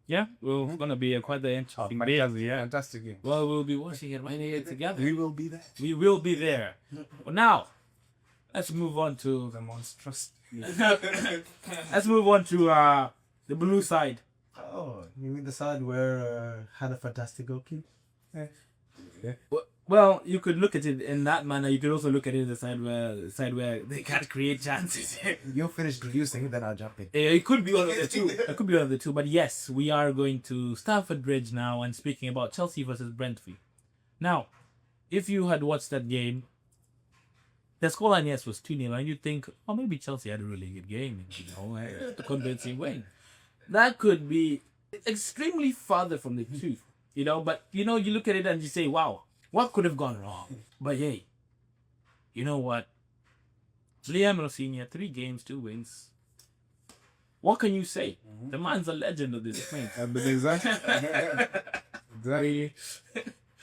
Yeah, well, it's gonna be quite the interesting game. Fantastic game. Well, we'll be watching it right here together. We will be there. We will be there. Well, now, let's move on to The monstrous. let's move on to the blue side. Oh, you mean the side where had a fantastic goalkeeper? Well, you could look at it in that manner. You could also look at it the side where they can't create chances. You finish introducing it, then I'll jump in. It could be one of the two. It could be one of the two. But yes, we are going to Stamford Bridge now and speaking about Chelsea versus Brentford. Now, if you had watched that game, the scoreline, yes, was 2-0, and you'd think, oh, maybe Chelsea had a really good game, a convincing win. That could be extremely farther from the truth, but, you look at it and you say, wow, what could have gone wrong? But hey, you know what? Liam Senior, 3 games, 2 wins. What can you say? The man's a legend of this thing. Exactly.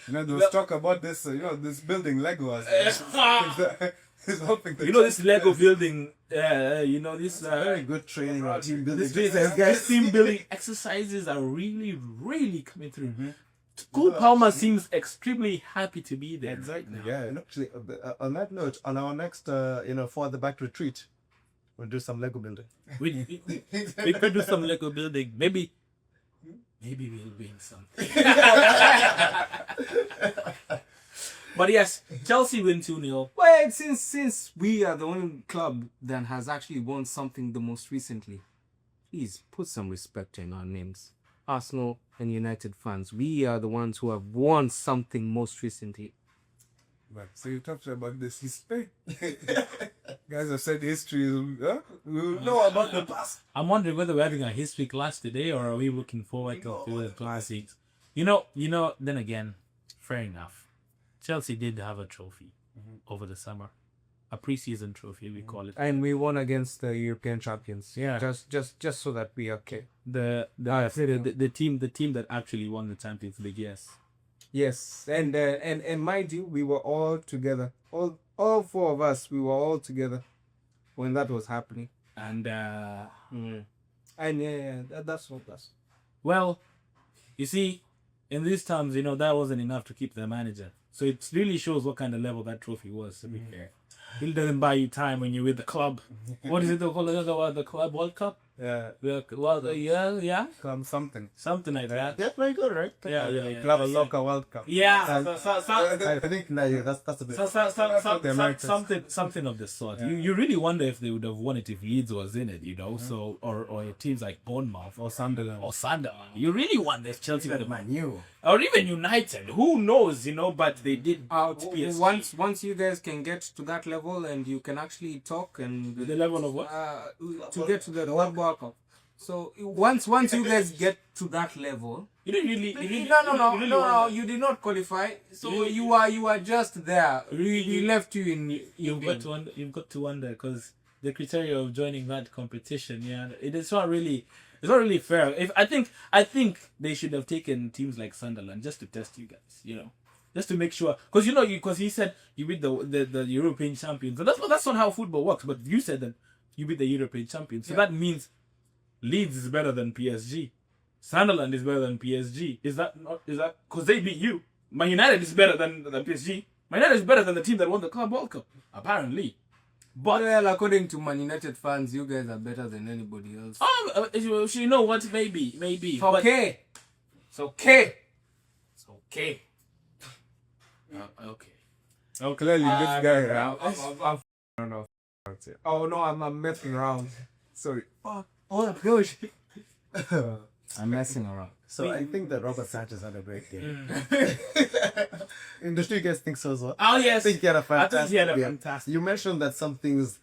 There was talk about this, this building Lego. This Lego building, this Very good training on team building. these team building exercises are really, really coming through. Cole Palmer seems extremely happy to be there. Exactly. Yeah. And actually, on that note, on our next, for the back retreat, we'll do some Lego building. We could do some Lego building. Maybe we'll win some. But yes, Chelsea win 2-0. Well, since we are the only club that has actually won something the most recently, please put some respect in our names. Arsenal and United fans, we are the ones who have won something most recently. Right. So you talked about this history. Guys have said history. We will know about the past. I'm wondering whether we're having a history class today or are we looking forward to the classics. Then again, fair enough. Chelsea did have a trophy over the summer. A preseason trophy, we call it. And we won against the European champions. Yeah. Just so that we are okay. The team that actually won the Champions League, yes. Yes. And mind you, we were all together. All 4 of us, we were all together when that was happening. And that's what that's. Well, you see, in these times, that wasn't enough to keep the manager. So it really shows what kind of level that trophy was, to be fair. It doesn't buy you time when you're with the club. What is it called? The Club World Cup? Yeah. Yeah. Something. Something like that. Yeah, very good, right? Yeah. Club Locker World Cup. Yeah. I think that's a bit. Something of the sort. Yeah. You really wonder if they would have won it if Leeds was in it, So or teams like Bournemouth Or Sunderland. You really wonder if Chelsea would have Man, you. or even United. Who knows, But they did out PSG. Once you guys can get to that level and you can actually talk and The level of what? to get to the World Cup. So once you guys get to that level, You didn't really. no, you did not qualify. So you are just there. We left you in. You've got to wonder because the criteria of joining that competition, it's not really fair. I think they should have taken teams like Sunderland just to test you guys, just to make sure, because he said you beat the European champions, and that's not how football works. But you said that you beat the European champions, so that means Leeds is better than PSG, Sunderland is better than PSG. Is that because they beat you? Man United is better than PSG. Man United is better than the team that won the Club World Cup, apparently. But well, according to Man United fans, you guys are better than anybody else. You know what? Maybe. It's okay. It's okay. It's okay. Okay. Oh, clearly this guy. Oh no, I'm messing around. Sorry. Oh gosh. I'm messing around. So I think that Robert Sanchez had a great game. Mm. Do you guys think so as well? Oh yes, I think he had a I think fantastic he had a game. fantastic. You mentioned that some things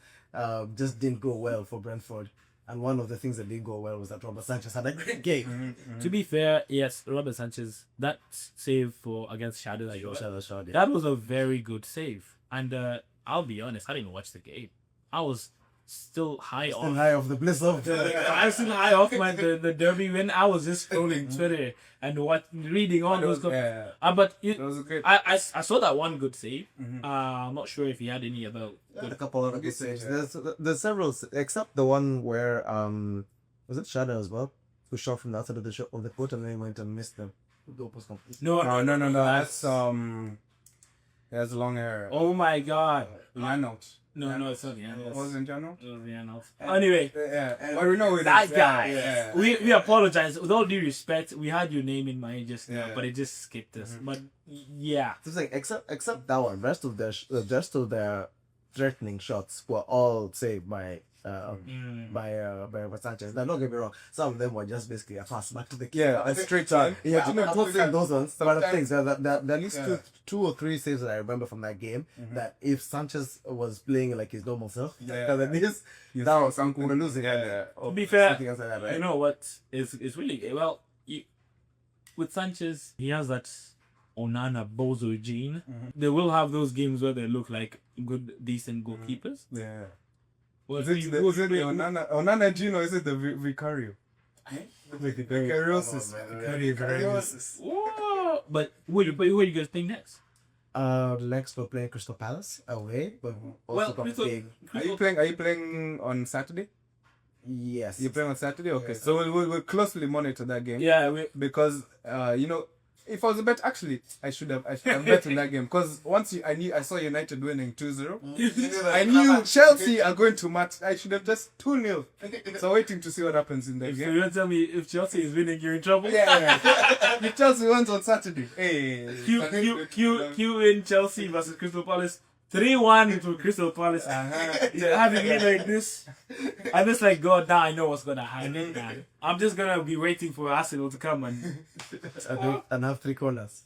just didn't go well for Brentford. And one of the things that didn't go well was that Robert Sanchez had a great game. To be fair, yes, Robert Sanchez, that save against Shadow that you that was a very good save. And I'll be honest, I didn't watch the game. I was still high Still off. high off the bliss of I was still high off the derby win. I was just scrolling Twitter and reading all those stuff. But That was great. I saw that one good save. I'm not sure if he had any other. a couple of good saves. There's several, except the one where was it Shadow as well, who shot from the outside of the court and then he went and missed them. No. That's he has long hair. Oh my God. Lineout. No, it's not the end. Wasn't Jano? It was the end. Anyway, But we know that guy. Yeah. We apologize. With all due respect, we had your name in mind just now, Yeah. but it just skipped us. But yeah. It's like except that one, rest of their threatening shots were all saved by Sanchez. Now don't get me wrong, some of them were just basically a pass back to the keeper. Yeah, a straight time. Yeah, I'm not saying those ones, but the sometimes- things that at least two or three saves that I remember from that game. That if Sanchez was playing like his normal self, because at least that was something we're losing. To be fair, something else like that, right? you know what is really well. With Sanchez, he has that Onana Bozo gene. They will have those games where they look like good, decent goalkeepers. Yeah. Well, Was it the Onana Gino? Is it the Vicario? Vicariosis. Vicariosis. Whoa! But who are you guys playing next? Next we're playing Crystal Palace away, but also Well, playing. Are you playing on Saturday? Yes. You're playing on Saturday? Okay. So we'll closely monitor that game. Yeah, Because if I was a bet, actually, I should have bet in that game. Because I saw United winning 2-0. I knew Chelsea are going to match. I should have just 2-0. So waiting to see what happens in that So game. you want to tell me if Chelsea is winning, you're in trouble? Yeah. If Chelsea wins on Saturday. Hey. Q in Chelsea versus Crystal Palace. 3-1 to Crystal Palace. Having me like this, I'm just like, God, now I know what's gonna happen. Man. I'm just gonna be waiting for Arsenal to come and have 3 corners.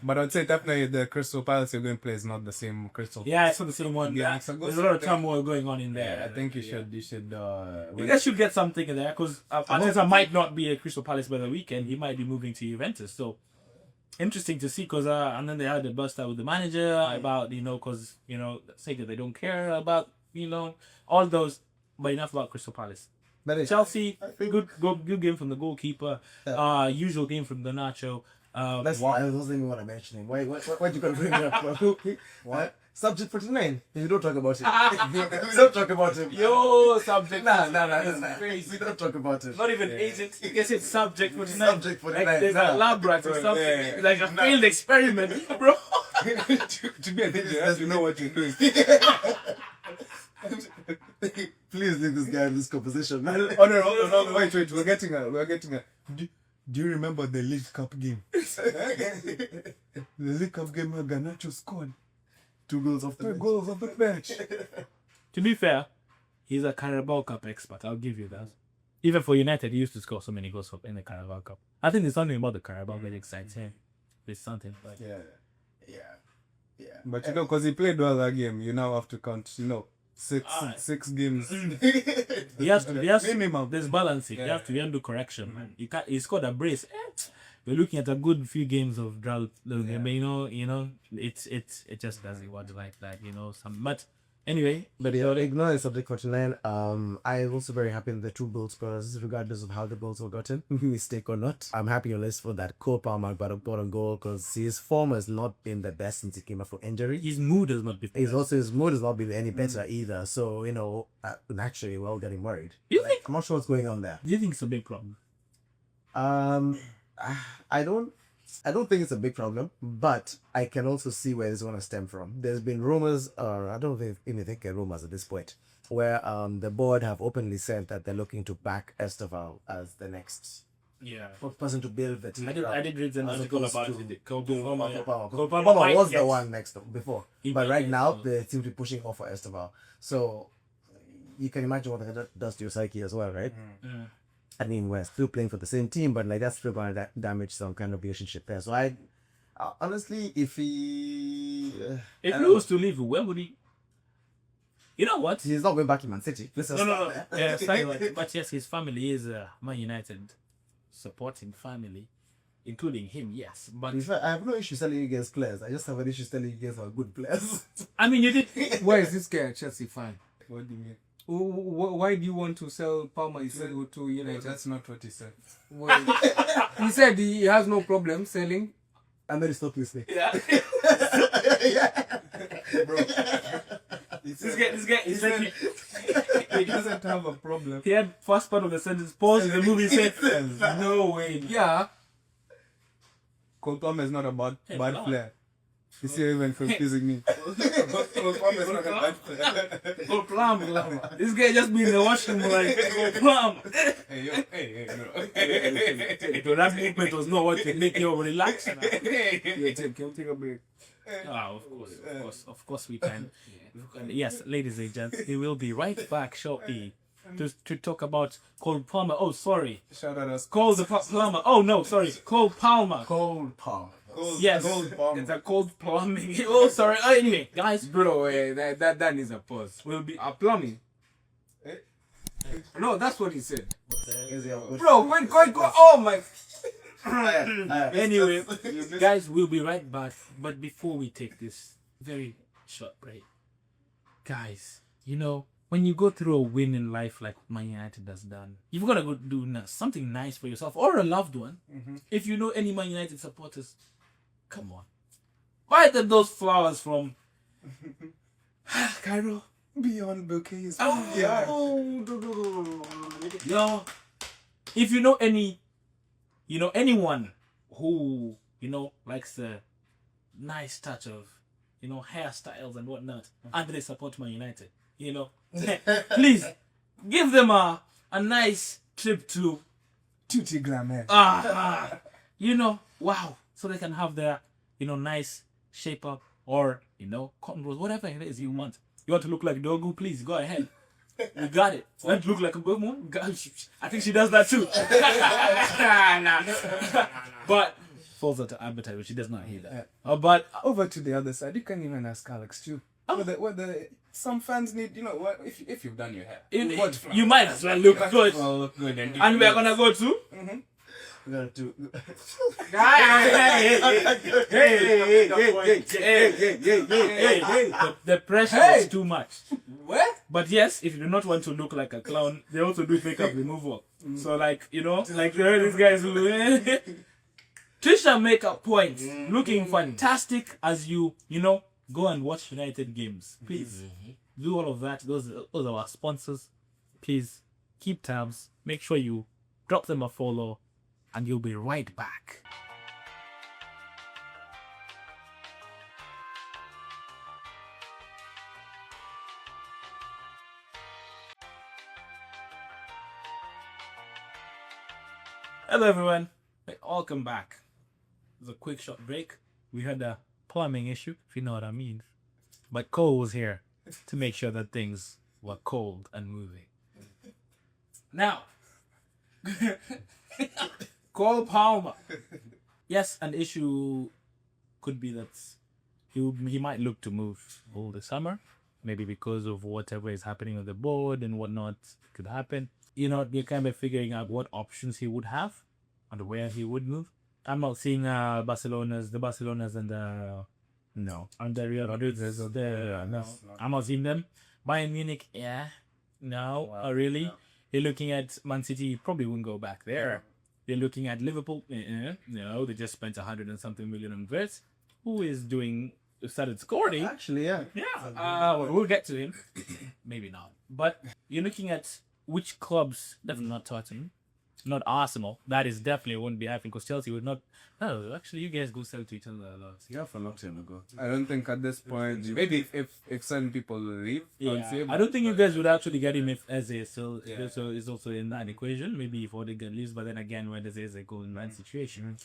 But I'd say definitely the Crystal Palace you're going to play is not the same Crystal. Yeah, it's not the same one. Yeah, There's a lot of turmoil going on in there. Yeah, I think you should. You guys should get something in there because Arteta might not be a Crystal Palace by the weekend. He might be moving to Juventus. So interesting to see because and then they had the bust out with the manager about because say that they don't care about all those, but enough about Crystal Palace. Chelsea, good game from the goalkeeper. Usual game from the Nacho. I wasn't even what I'm mentioning. Why you gonna bring it up? What? Subject 49. You don't talk about it. Don't talk about it. Yo, subject. Nah. We don't talk about it. Not even agent. You can say subject 49. Subject 49. Like there's a lab rat or something. Yeah. Like a failed experiment, bro. To be a DJ, you know what you're doing. Please leave this guy in this composition, man. Oh no! Wait! We're getting a. Do you remember the League Cup game? The League Cup game where Garnacho scored 2 goals off the bench. To be fair, he's a Carabao Cup expert. I'll give you that. Even for United, he used to score so many goals in the Carabao Cup. I think there's something about the Carabao that excites him. There's something like Yeah. But because he played well that game, you now have to count. 6 games. he has minimum. There's balancing. You have to do correction, man. You can't. He scored a brace. We're looking at a good few games of drought. But it just doesn't work like that. But anyway. But ignore the subject 49. I'm also very happy in the 2 goal scorers, regardless of how the goals were gotten, mistake or not. I'm happy on this for that Cole Palmer got a goal because his form has not been the best since he came up for injury. His mood has not been. His mood has not been any better either. So naturally, we're all getting worried. You think? I'm not sure what's going on there. Do you think it's a big problem? I don't think it's a big problem, but I can also see where it's going to stem from. There's been rumors, or I don't even think rumors at this point, where the board have openly said that they're looking to back Esteval as the next person to build the team. I did read an article about it. Cole Palmer was the one before, but right now they seem to be pushing off for Esteval. So you can imagine what that does to your psyche as well, right? I mean, we're still playing for the same team, but like that's still going to damage some kind of relationship there. So I honestly, if he If he was to leave, where would he? You know what? he's not going back to Man City, No. Yeah, sorry, but yes, his family is Man United supporting family, including him. Yes, but In fact, I have no issue selling you guys players. I just have an issue selling you guys are good players. I mean, you did. Why is this guy a Chelsea fan? What do you mean? Why do you want to sell Palmer instead of to No, United? that's not what he said. Why? He said he has no problem selling. I'm going to stop listening. Yeah. Bro. This guy, he's like, He doesn't have a problem. he had first part of the sentence pause in the movie. Said, "No way." Yeah. Cole Palmer is not a bad no. player. You see, even confusing me. Cole Palmer is not a bad player. Go plum. This guy just be in the washroom like go plum. Hey, yo, hey, no. So that movement was not what to make you relax. Can we take a break? Ah, of course we can. Yes, ladies and gents, we will be right back shortly to talk about Cole Palmer. Oh, sorry, Shout out us. Cole Palmer. Oh no, sorry, Cole Palmer. Cold Palm. Yes, Cole Palmer. it's a cold plumbing. Oh, sorry. Oh, anyway, guys, Bro, that needs a pause. we'll be. Plumbing. Eh? No, that's what he said. Is he a good- Bro, go. Oh my. Anyway, guys, we'll be right back. But before we take this very short break, guys, you know, when you go through a win in life like Man United has done, you've got to go do something nice for yourself or a loved one. If you know any Man United supporters, come on, buy them those flowers from Cairo. Beyond bouquets. Oh, yeah. Yo, if you know anyone who, likes the nice touch of, hairstyles and whatnot, and they support Man United, please give them a nice trip to, Tutti glamour. wow, so they can have their, nice shape up or, cotton rolls, whatever it is you want. You want to look like Dogu? Please go ahead. We got it. You want to look like a Gomu? I think she does that too. But falls out to advertise, she does not hear that. But Over to the other side, you can even ask Alex too. Whether some fans need, if you've done your hair, you might as well look good. well, look good and We're gonna go to. We're gonna do. The pressure is too much. What? But yes, if you do not want to look like a clown, they also do makeup removal. So like these guys who Trisha makeup points, looking fantastic as you go and watch United games. Please do all of that. Those are our sponsors. Please keep tabs. Make sure you drop them a follow, and you'll be right back. Hello everyone, welcome back. It was a quick short break. We had a plumbing issue, if you know what I mean. But Cole was here to make sure that things were cold and moving. Now, Cole Palmer. Yes, an issue could be that he might look to move all the summer. Maybe because of whatever is happening on the board and whatnot could happen. You're kind of figuring out what options he would have and where he would move. I'm not seeing the Barcelonas and the Real Madrid. No, I'm not seeing them. Bayern Munich, yeah, no, really. No. You're looking at Man City, probably wouldn't go back there. You're looking at Liverpool, no, they just spent 100 and something million on Vets, who started scoring. Actually, yeah. Yeah, we'll get to him. Maybe not. But you're looking at which clubs, definitely not Tottenham, not Arsenal. That is definitely wouldn't be happening because Chelsea would not. No, actually, you guys go sell to each other a lot. Yeah, for a long time ago. I don't think at this point, maybe if certain people leave, I don't think you guys would actually get him if Eze is also in that equation. Maybe if Odegaard leaves, but then again, where does Eze go in that situation?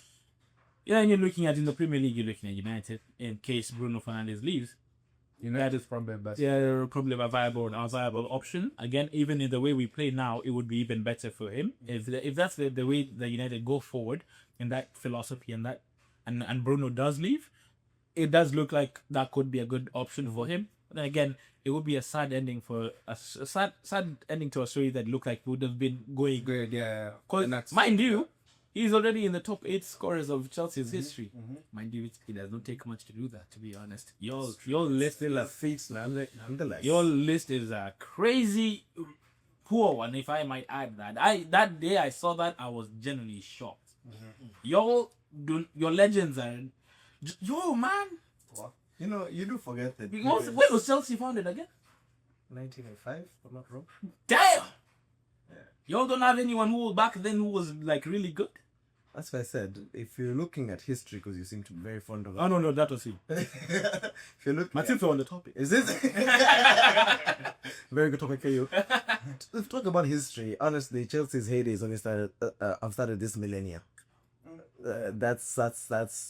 Yeah, and you're looking at in the Premier League, you're looking at United in case Bruno Fernandes leaves. United is probably best. Yeah, probably a viable option. Again, even in the way we play now, it would be even better for him if that's the way the United go forward in that philosophy and Bruno does leave. It does look like that could be a good option for him. But then again, it would be a sad ending for a sad ending to a story that looked like would have been going. Good, yeah. Because mind you, he's already in the top 8 scorers of Chelsea's history. Mind you, it does not take much to do that. To be honest, your list Still a feat, nonetheless. your list is a crazy poor one, if I might add that. That day I saw that, I was genuinely shocked. Your legends are man. You know, you do forget that. Because when was Chelsea founded again? 1985, if I'm not wrong. Damn. Y'all don't have anyone who back then who was like really good. That's what I said. If you're looking at history, because you seem to be very fond of it. Oh no, that was him. If you're looking My team's on the topic. Is this very good topic for you? To talk about history, honestly, Chelsea's heydays only started this millennium. That's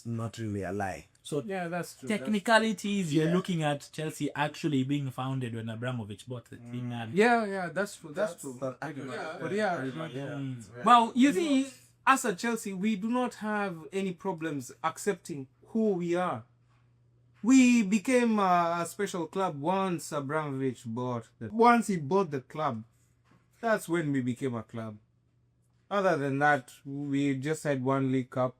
not really a lie. So Yeah, that's true. technicalities, you're looking at Chelsea actually being founded when Abramovich bought the thing. And Yeah, that's true. That's true. not But yeah, Mm. well, you see, as a Chelsea, we do not have any problems accepting who we are. We became a special club once Abramovich bought once he bought the club. That's when we became a club. Other than that, we just had one League Cup.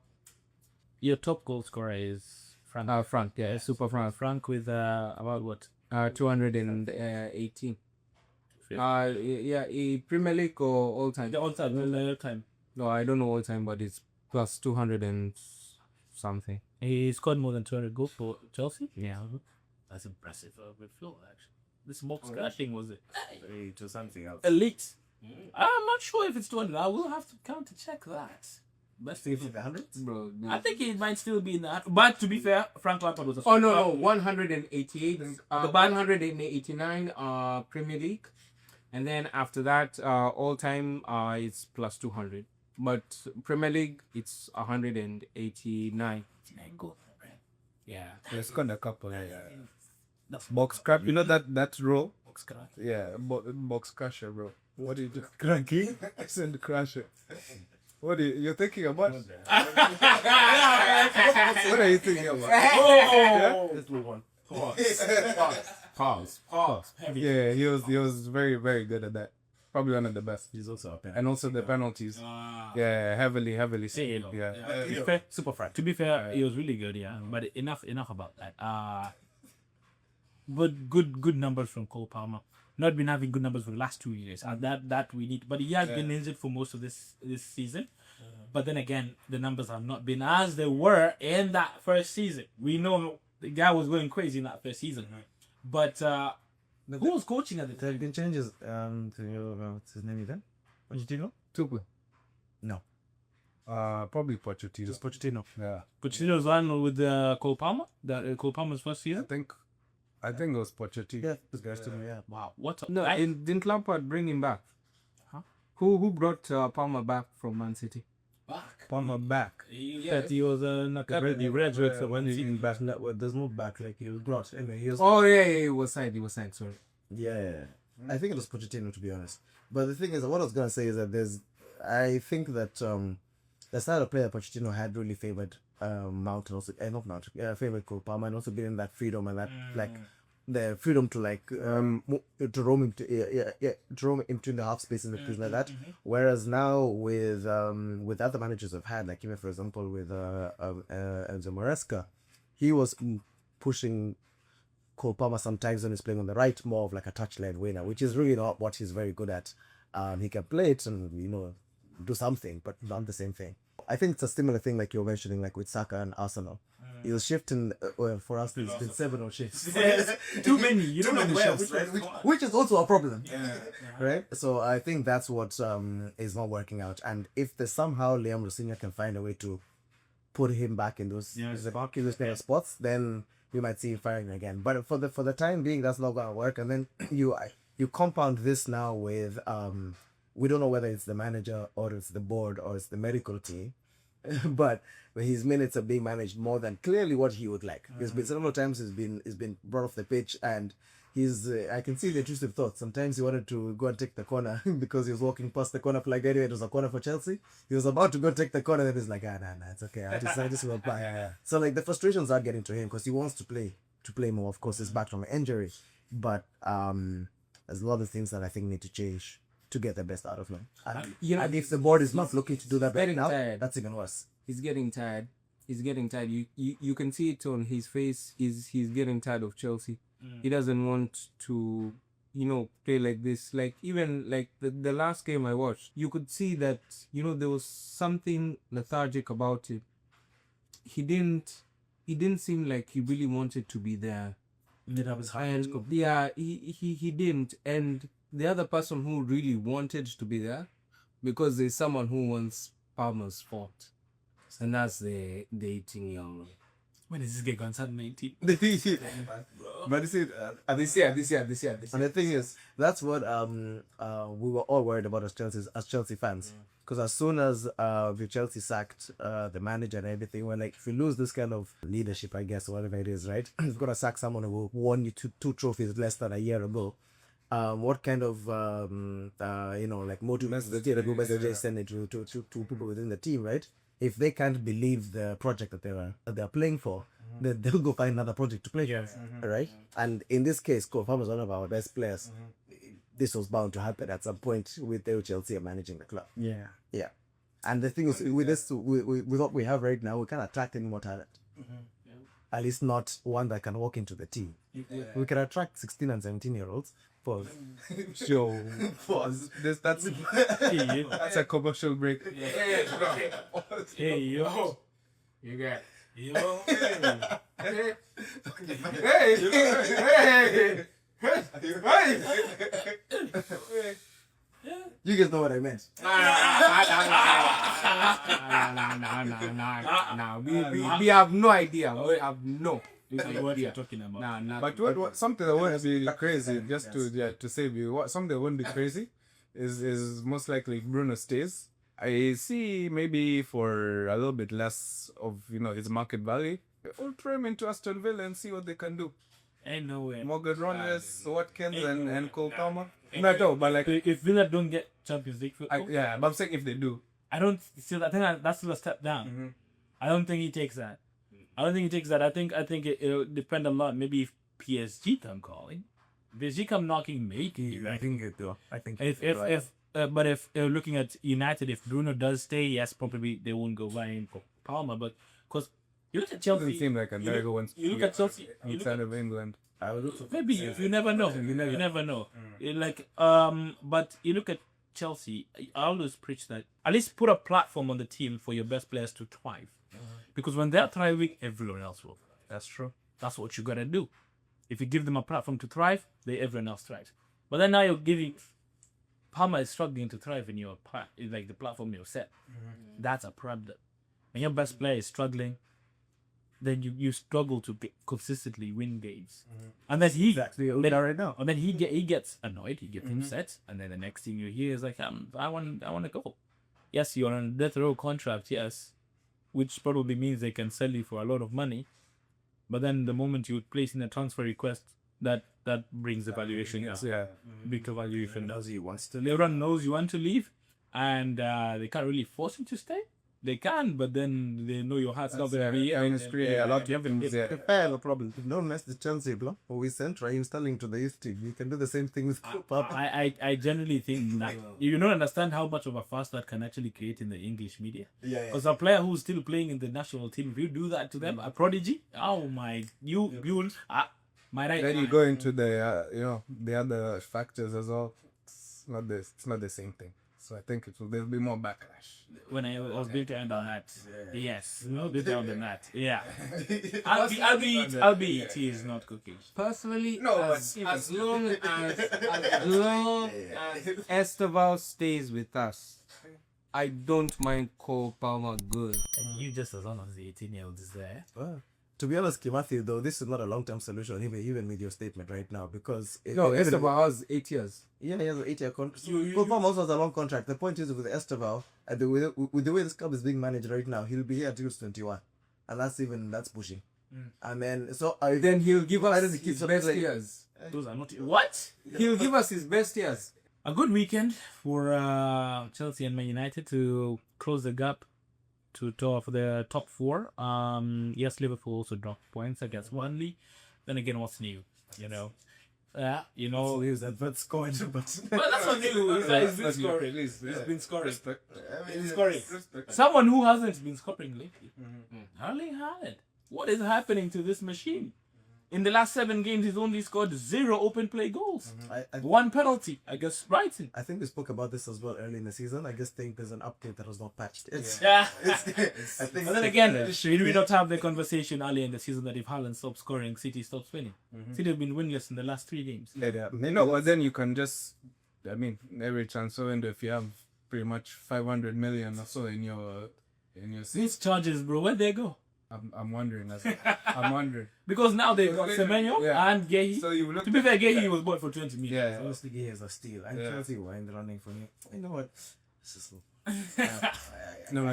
your top goal scorer is Frank. Frank, yeah, Super Frank. Frank with about what? 218. Premier League or all time? The all time. No, I don't know all time, but it's plus 200 and something. He scored more than 200 goals for Chelsea. Yeah, that's impressive. With Flo, actually, this box crashing was it? To something else. Elite. I'm not sure if it's 200. I will have to count to check that. Best Think it's in the hundreds? Bro, I think it might still be in that. But to be fair, Frank Lampard was a. Oh no, 188. The 189 Premier League, and then after that, all time it's plus 200. But Premier League it's 189. Yeah. There's got a couple. That's Box crap. You know that row? box crash. Yeah, box crusher, bro. What do you do? Cranky? Send crusher. What you're thinking about? What are you thinking about? Let's move on. Pause. Yeah, he was very, very good at that. Probably one of the best. He's also a And also the penalties. Yeah, heavily saved. Yeah. To be fair, super frank. To be fair, he was really good, yeah. But enough about that. But good numbers from Cole Palmer. Not been having good numbers for the last 2 years. And that we need. But he has been injured for most of this season. But then again, the numbers have not been as they were in that first season. We know the guy was going crazy in that first season. But who was coaching at the There time? have been changes to what's his name again? Pochettino? Tuchel. No. Probably Pochettino. Just Pochettino. Yeah. Pochettino was one with Cole Palmer. Cole Palmer's first season. I think it was Pochettino. Yeah, this guy's to me, yeah. Wow. What? No, didn't Lampard bring him back? Huh? Who brought Palmer back from Man City? Palmer back. That he was an academy graduate. So when he back, there's no back, like he was brought. Anyway, he was. Oh yeah, he was signed. Sorry. Yeah. I think it was Pochettino, to be honest. But the thing is, what I was gonna say is that I think that the style of play that Pochettino had really favored Mount and also not Mount, favored Cole Palmer, and also giving that freedom and that like the freedom to like to roam him to roam him between the half spaces and things like that. Whereas now with other managers I've had, like even for example with Enzo Maresca, he was pushing Cole Palmer sometimes when he's playing on the right, more of like a touchline winner, which is really not what he's very good at. He can play it and do something, but not the same thing. I think it's a similar thing like you're mentioning, like with Saka and Arsenal. He was shifting. For us, it's been 7 or shifts. Too many. You don't know where. Shifts, right? Which is also a problem, right? So I think that's what is not working out. And if there's somehow Liam Rosinha can find a way to put him back in those kind of spots, then we might see him firing again. But for the time being, that's not going to work. And then you compound this now with we don't know whether it's the manager or it's the board or it's the medical team. but his minutes are being managed more than clearly what he would like. There's been several times he's been brought off the pitch, and he's I can see the intrusive thoughts. Sometimes he wanted to go and take the corner because he was walking past the corner flag anyway. It was a corner for Chelsea. He was about to go take the corner, then he's like, nah, it's okay. I just will play. Yeah. So like the frustrations are getting to him because he wants to play more. Of course, he's back from an injury, but there's a lot of things that I think need to change to get the best out of him. And, and if the board is not looking to do that right now, that's even worse. He's getting tired. You can see it on his face. He's getting tired of Chelsea. He doesn't want to, play like this. Like even like the last game I watched, you could see that, there was something lethargic about it. He didn't seem like he really wanted to be there. Yeah, he didn't. And the other person who really wanted to be there, because there's someone who wants Palmer's fault, and that's the 18-year-old. When is this guy going to turn 19? But this is this year. And the thing is, that's what we were all worried about as Chelsea fans. Because as soon as the Chelsea sacked the manager and everything, we're like, if you lose this kind of leadership, I guess, or whatever it is, right? You've got to sack someone who won you two trophies less than a year ago. What kind of like message send it to people within the team, right? If they can't believe the project that they're playing for, then they'll go find another project to play for, right? And in this case, Cole Palmer is one of our best players. This was bound to happen at some point with the Chelsea managing the club. Yeah. And the thing is, with this, with what we have right now, we can attract any more talent. At least not one that can walk into the team. We can attract 16 and 17-year-olds. Sure. That's a commercial break. Hey, yo. You got Yo. You guys know what I meant. No. We have no idea. We have no. What you're talking about? But what something that wouldn't be crazy, just to save you, something that wouldn't be crazy is most likely Bruno stays. I see maybe for a little bit less of his market value, we'll throw him into Aston Villa and see what they can do. Ain't no way. Morgan Ronalds, Watkins, and Cole Palmer. No, but like if Villa don't get Champions League football, but I'm saying if they do, I think that's still a step down. I don't think he takes that. I think it'll depend a lot. Maybe if PSG come calling, PSG come knocking, maybe. I think it will. I think but if looking at United, if Bruno does stay, yes, probably they won't go buying Palmer. But because you look at Chelsea, doesn't seem like a very good one. You look at Chelsea outside of England. I would look maybe you never know. You never know. But you look at Chelsea. I always preach that at least put a platform on the team for your best players to thrive. Because when they're thriving, everyone else will. That's true. That's what you gotta do. If you give them a platform to thrive, everyone else thrives. But then now you're giving Palmer is struggling to thrive in your like the platform you're set. That's a problem. When your best player is struggling, then you struggle to consistently win games. And then right now. And then he gets annoyed, he gets upset, and then the next thing you hear is like, I want to go. Yes, you're on a death row contract, yes, which probably means they can sell you for a lot of money. But then the moment you place in a transfer request, that brings the valuation. Big valuation. Everyone knows you want to leave, and they can't really force you to stay. They can, but then they know your heart's not going to be. A lot of things there. no problem. Don't mess the Chelsea block. Or we sent Raheem Sterling to the youth team. You can do the same thing with Papa. I generally think that you don't understand how much of a fuss that can actually create in the English media. Because a player who's still playing in the national team, if you do that to them, a prodigy, you'll Then you go into the the other factors as well. It's not the same thing. So I think there'll be more backlash. When I was built on that, yes, built on that, yeah. Albeit he is not cooking. Personally, as long as Esteval stays with us, I don't mind Cole Palmer good. And you just as long as the 18-year-old is there. To be honest, Kimathi, though, this is not a long-term solution, even with your statement right now, because No, Esteban has 8 years. yeah, he has an 8-year contract. Perform also has a long contract. The point is with Esteban, with the way this club is being managed right now, he'll be here until 21, and that's pushing. And then Then he'll give us does he keep his something best like- years. Those are not what? He'll give us his best years. A good weekend for Chelsea and Man United to close the gap to for the top four. Yes, Liverpool also dropped points against Burnley. Then again, what's new? You know, use that, but scored. But But that's not new. He's been scoring. He's been scoring. I He's scoring. Someone who hasn't been scoring lately. Erling Haaland. What is happening to this machine? In the last 7 games, he's only scored 0 open play goals. 1 penalty against Brighton. I think we spoke about this as well early in the season. I just think there's an update that was not patched. Yeah. I think. But then again, should we not have the conversation earlier in the season that if Haaland stops scoring, City stops winning? City have been winless in the last 3 games. Yeah. But then you can just, every transfer window, if you have pretty much 500 million or so in your These charges, bro, where'd they go? I'm wondering. I'm wondering. Because now they've got Semenyo and Gehi. So you look. To be fair, Gehi was bought for 20 million. Yeah. Honestly, he is a steal. And Chelsea were in the running for me. You know what? This is No,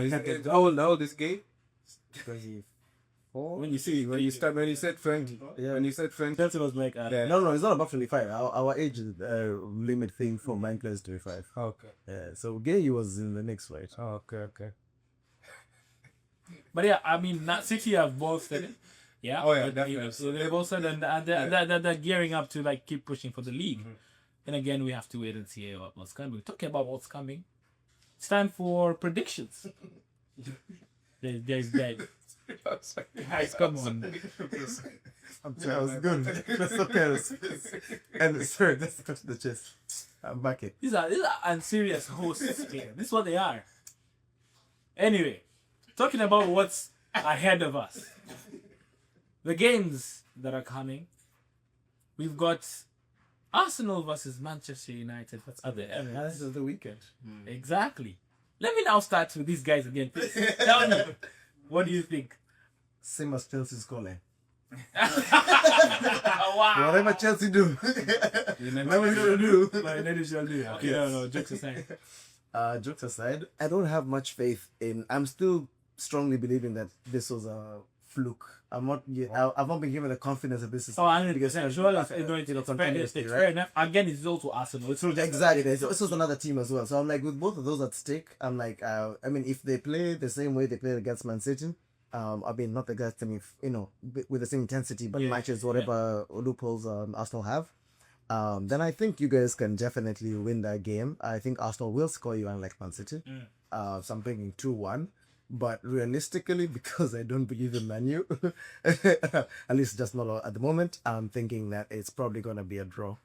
how old is Gay? 24. When you said French, when you said French, Chelsea was like, No, it's not about 25. Our age limit thing for Manchester is 25. okay. Yeah, so Gay was in the mix, right? Oh, okay. But yeah, I mean, City have both said it. Yeah. Oh, yeah, but, definitely. So they've both said and they're gearing up to like keep pushing for the league. And again, we have to wait and see what's coming. We're talking about what's coming. It's time for predictions. There's Dave. Guys, come on. I'm sure I was good. That's okay. And sorry, let's cut to the chest. I'm back it. These are unserious hosts here. This is what they are. Anyway, talking about what's ahead of us. The games that are coming. We've got Arsenal versus Manchester United. That's at the end. This is the weekend. Exactly. Let me now start with these guys again. Please tell me, what do you think? Same as Chelsea's calling. Wow. Whatever Chelsea do. Whatever you do. United shall do. Okay, no, jokes aside. Jokes aside, I don't have much faith in. I'm still strongly believing that this was a fluke. I've not been given the confidence that this is. Oh, 100%. Sure, it's going to continue. Fair enough. Again, it's also Arsenal. It's Exactly. This was another team as well. So I'm like, with both of those at stake, I'm like, I mean, if they play the same way they played against Man City, I mean, not against them, with the same intensity, but matches whatever loopholes Arsenal have. Then I think you guys can definitely win that game. I think Arsenal will score you, unlike Man City. So I'm thinking 2-1. But realistically, because I don't believe in Man U, at least just not at the moment, I'm thinking that it's probably going to be a draw.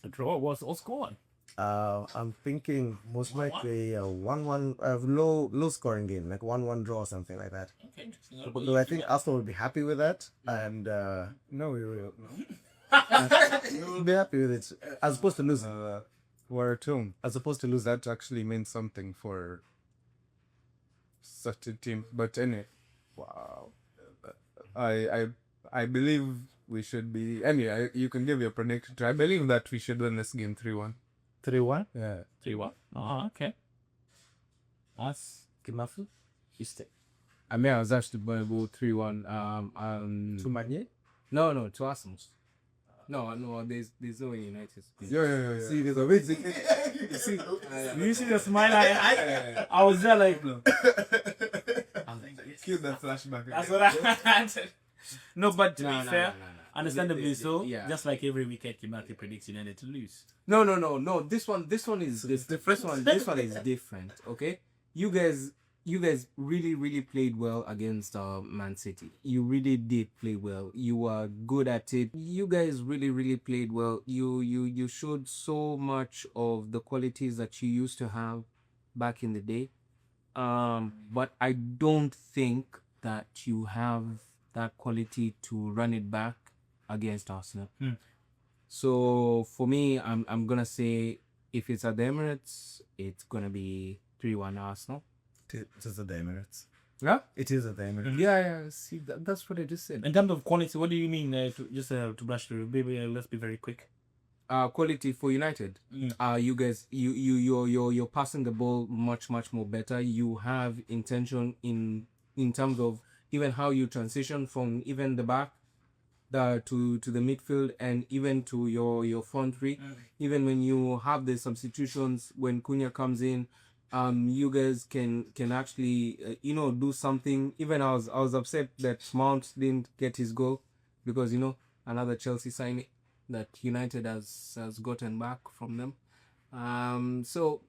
a draw. What's scored? I'm thinking most likely a 1-1, low scoring game, like 1-1 draw or something like that. Okay, interesting. So I think Arsenal will be happy with that, and No, we will. we will be happy with it, as opposed to lose. We're at home. As opposed to lose, that actually means something for such a team. But anyway, wow. I believe we should be. Anyway, you can give your prediction. I believe that we should win this game 3-1. 3-1. Yeah. 3-1. Okay. That's Kimafu. you stay. I mean, I was actually going to go 3-1. To Manier. No, to Arsenal. No, there's no United. Yeah. See, there's a bit. You see the smile? I was there like, I was like, yes. Kill that flashback. That's what I answered. No, but to be fair, no. understandably so. Yeah. Just like every weekend, Kimati predicts United to lose. No. This one is the first one. This one is different. Okay, you guys really played well against Man City. You really did play well. You were good at it. You guys really played well. You showed so much of the qualities that you used to have back in the day. But I don't think that you have that quality to run it back against Arsenal. So for me, I'm gonna say if it's at the Emirates, it's gonna be 3-1 Arsenal. Just the Emirates. Yeah? It is at the Emirates. Yeah. See, that's what I just said. In terms of quality, what do you mean? To brush through, maybe let's be very quick. Quality for United. You guys, you're passing the ball much more better. You have intention in terms of even how you transition from even the back to the midfield and even to your front three. Even when you have the substitutions, when Cunha comes in, you guys can actually do something. Even I was upset that Mount didn't get his goal because another Chelsea signing that United has gotten back from them. So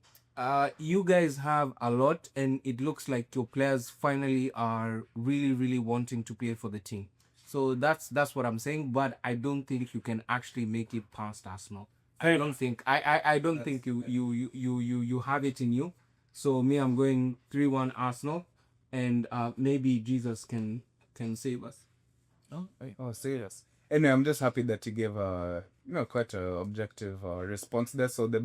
you guys have a lot, and it looks like your players finally are really wanting to play for the team. So that's what I'm saying. But I don't think you can actually make it past Arsenal. I don't think you have it in you. So me, I'm going 3-1 Arsenal, and maybe Jesus can save us. Oh, serious. Anyway, I'm just happy that you gave quite a objective response there. So the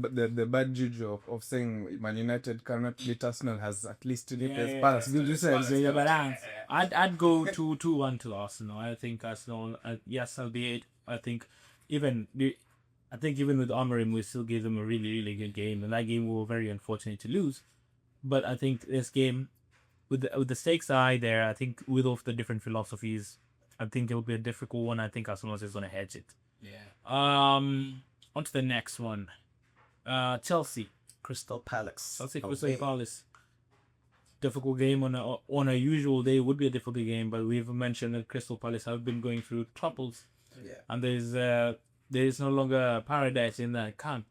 bad juju of saying Man United cannot beat Arsenal has at least to Palace. I'd go 2-1 to Arsenal. I think Arsenal. Yes, albeit I think even with Amorim, we still gave them a really good game, and that game we were very unfortunate to lose. But I think this game, with the stakes high there, I think with all the different philosophies, I think it will be a difficult one. I think Arsenal is going to hedge it. Yeah. On to the next one. Chelsea. Crystal Palace. Crystal Palace. Difficult game on a usual day would be a difficult game, but we've mentioned that Crystal Palace have been going through troubles. Yeah. And there is no longer paradise in that camp.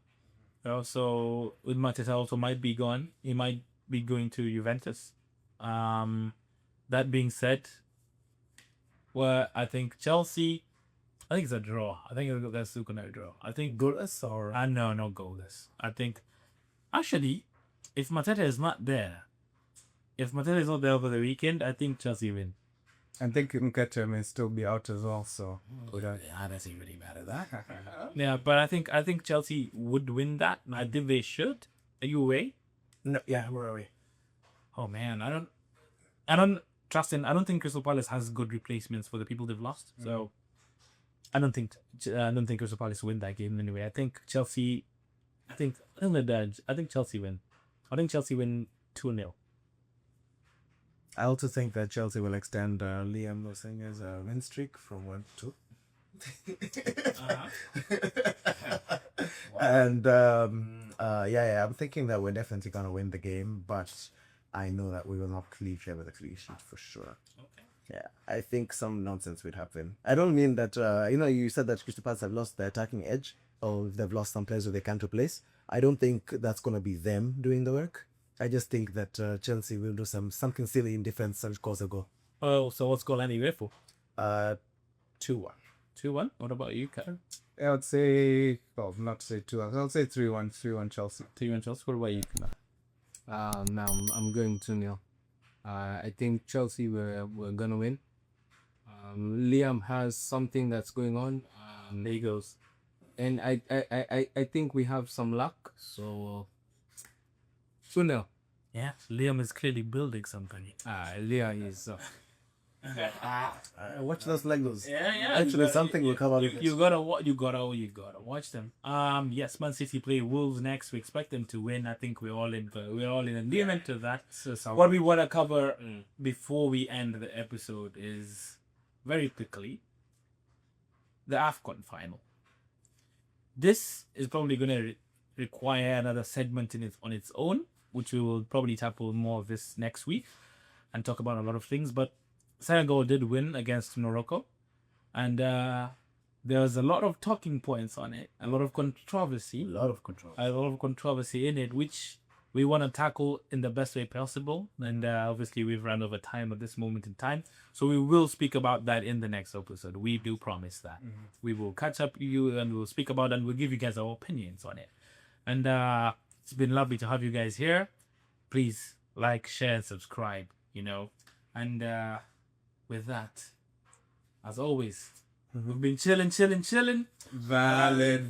Also, with Mateta also might be gone. He might be going to Juventus. That being said, well, I think Chelsea, I think it's a draw. I think that's still gonna draw. I think Goalless or no goalless. I think actually, if Mateta is not there over the weekend, I think Chelsea win. I think Nketiah may still be out as well. So Yeah, that doesn't really matter that. Yeah, but I think Chelsea would win that. I think they should. Are you away? no? Yeah, we're away. Oh man, I don't trust in. I don't think Crystal Palace has good replacements for the people they've lost. So I don't think Crystal Palace win that game anyway. I think Chelsea. I think Chelsea win. I think Chelsea win 2-0. I also think that Chelsea will extend Liam Losinga's win streak from 1 to 2. And I'm thinking that we're definitely gonna win the game, but I know that we will not leave here with a clean sheet for sure. Okay. Yeah, I think some nonsense would happen. I don't mean that, you said that Crystal Palace have lost their attacking edge, or they've lost some players who they can't replace. I don't think that's going to be them doing the work. I just think that Chelsea will do something silly in defense and cause a goal. Oh, so what's goal anyway for? 2-1. 2-1? What about you, Karen? I would say, not say 2-1. I'll say 3-1 Chelsea. 3-1 Chelsea. What about you? Now I'm going 2-0. I think Chelsea we're gonna win. Liam has something that's going on. There he goes. And I think we have some luck. So 2-0. Yeah, Liam is clearly building something. Liam is. Watch those Legos. Yeah. Actually, something will come out of it. You gotta watch them. Yes, Man City play Wolves next. We expect them to win. I think we're all in agreement to that. So what we want to cover before we end the episode is very quickly the AFCON final. This is probably going to require another segment on its own, which we will probably tackle more of this next week and talk about a lot of things. But Senegal did win against Morocco, and there was a lot of talking points on it, a lot of controversy in it, which we want to tackle in the best way possible. And obviously, we've run over time at this moment in time, so we will speak about that in the next episode. We do promise that. We will catch up with you and we'll speak about it and we'll give you guys our opinions on it. And it's been lovely to have you guys here. Please like, share, and subscribe. And with that, as always, we've been chilling. Valid.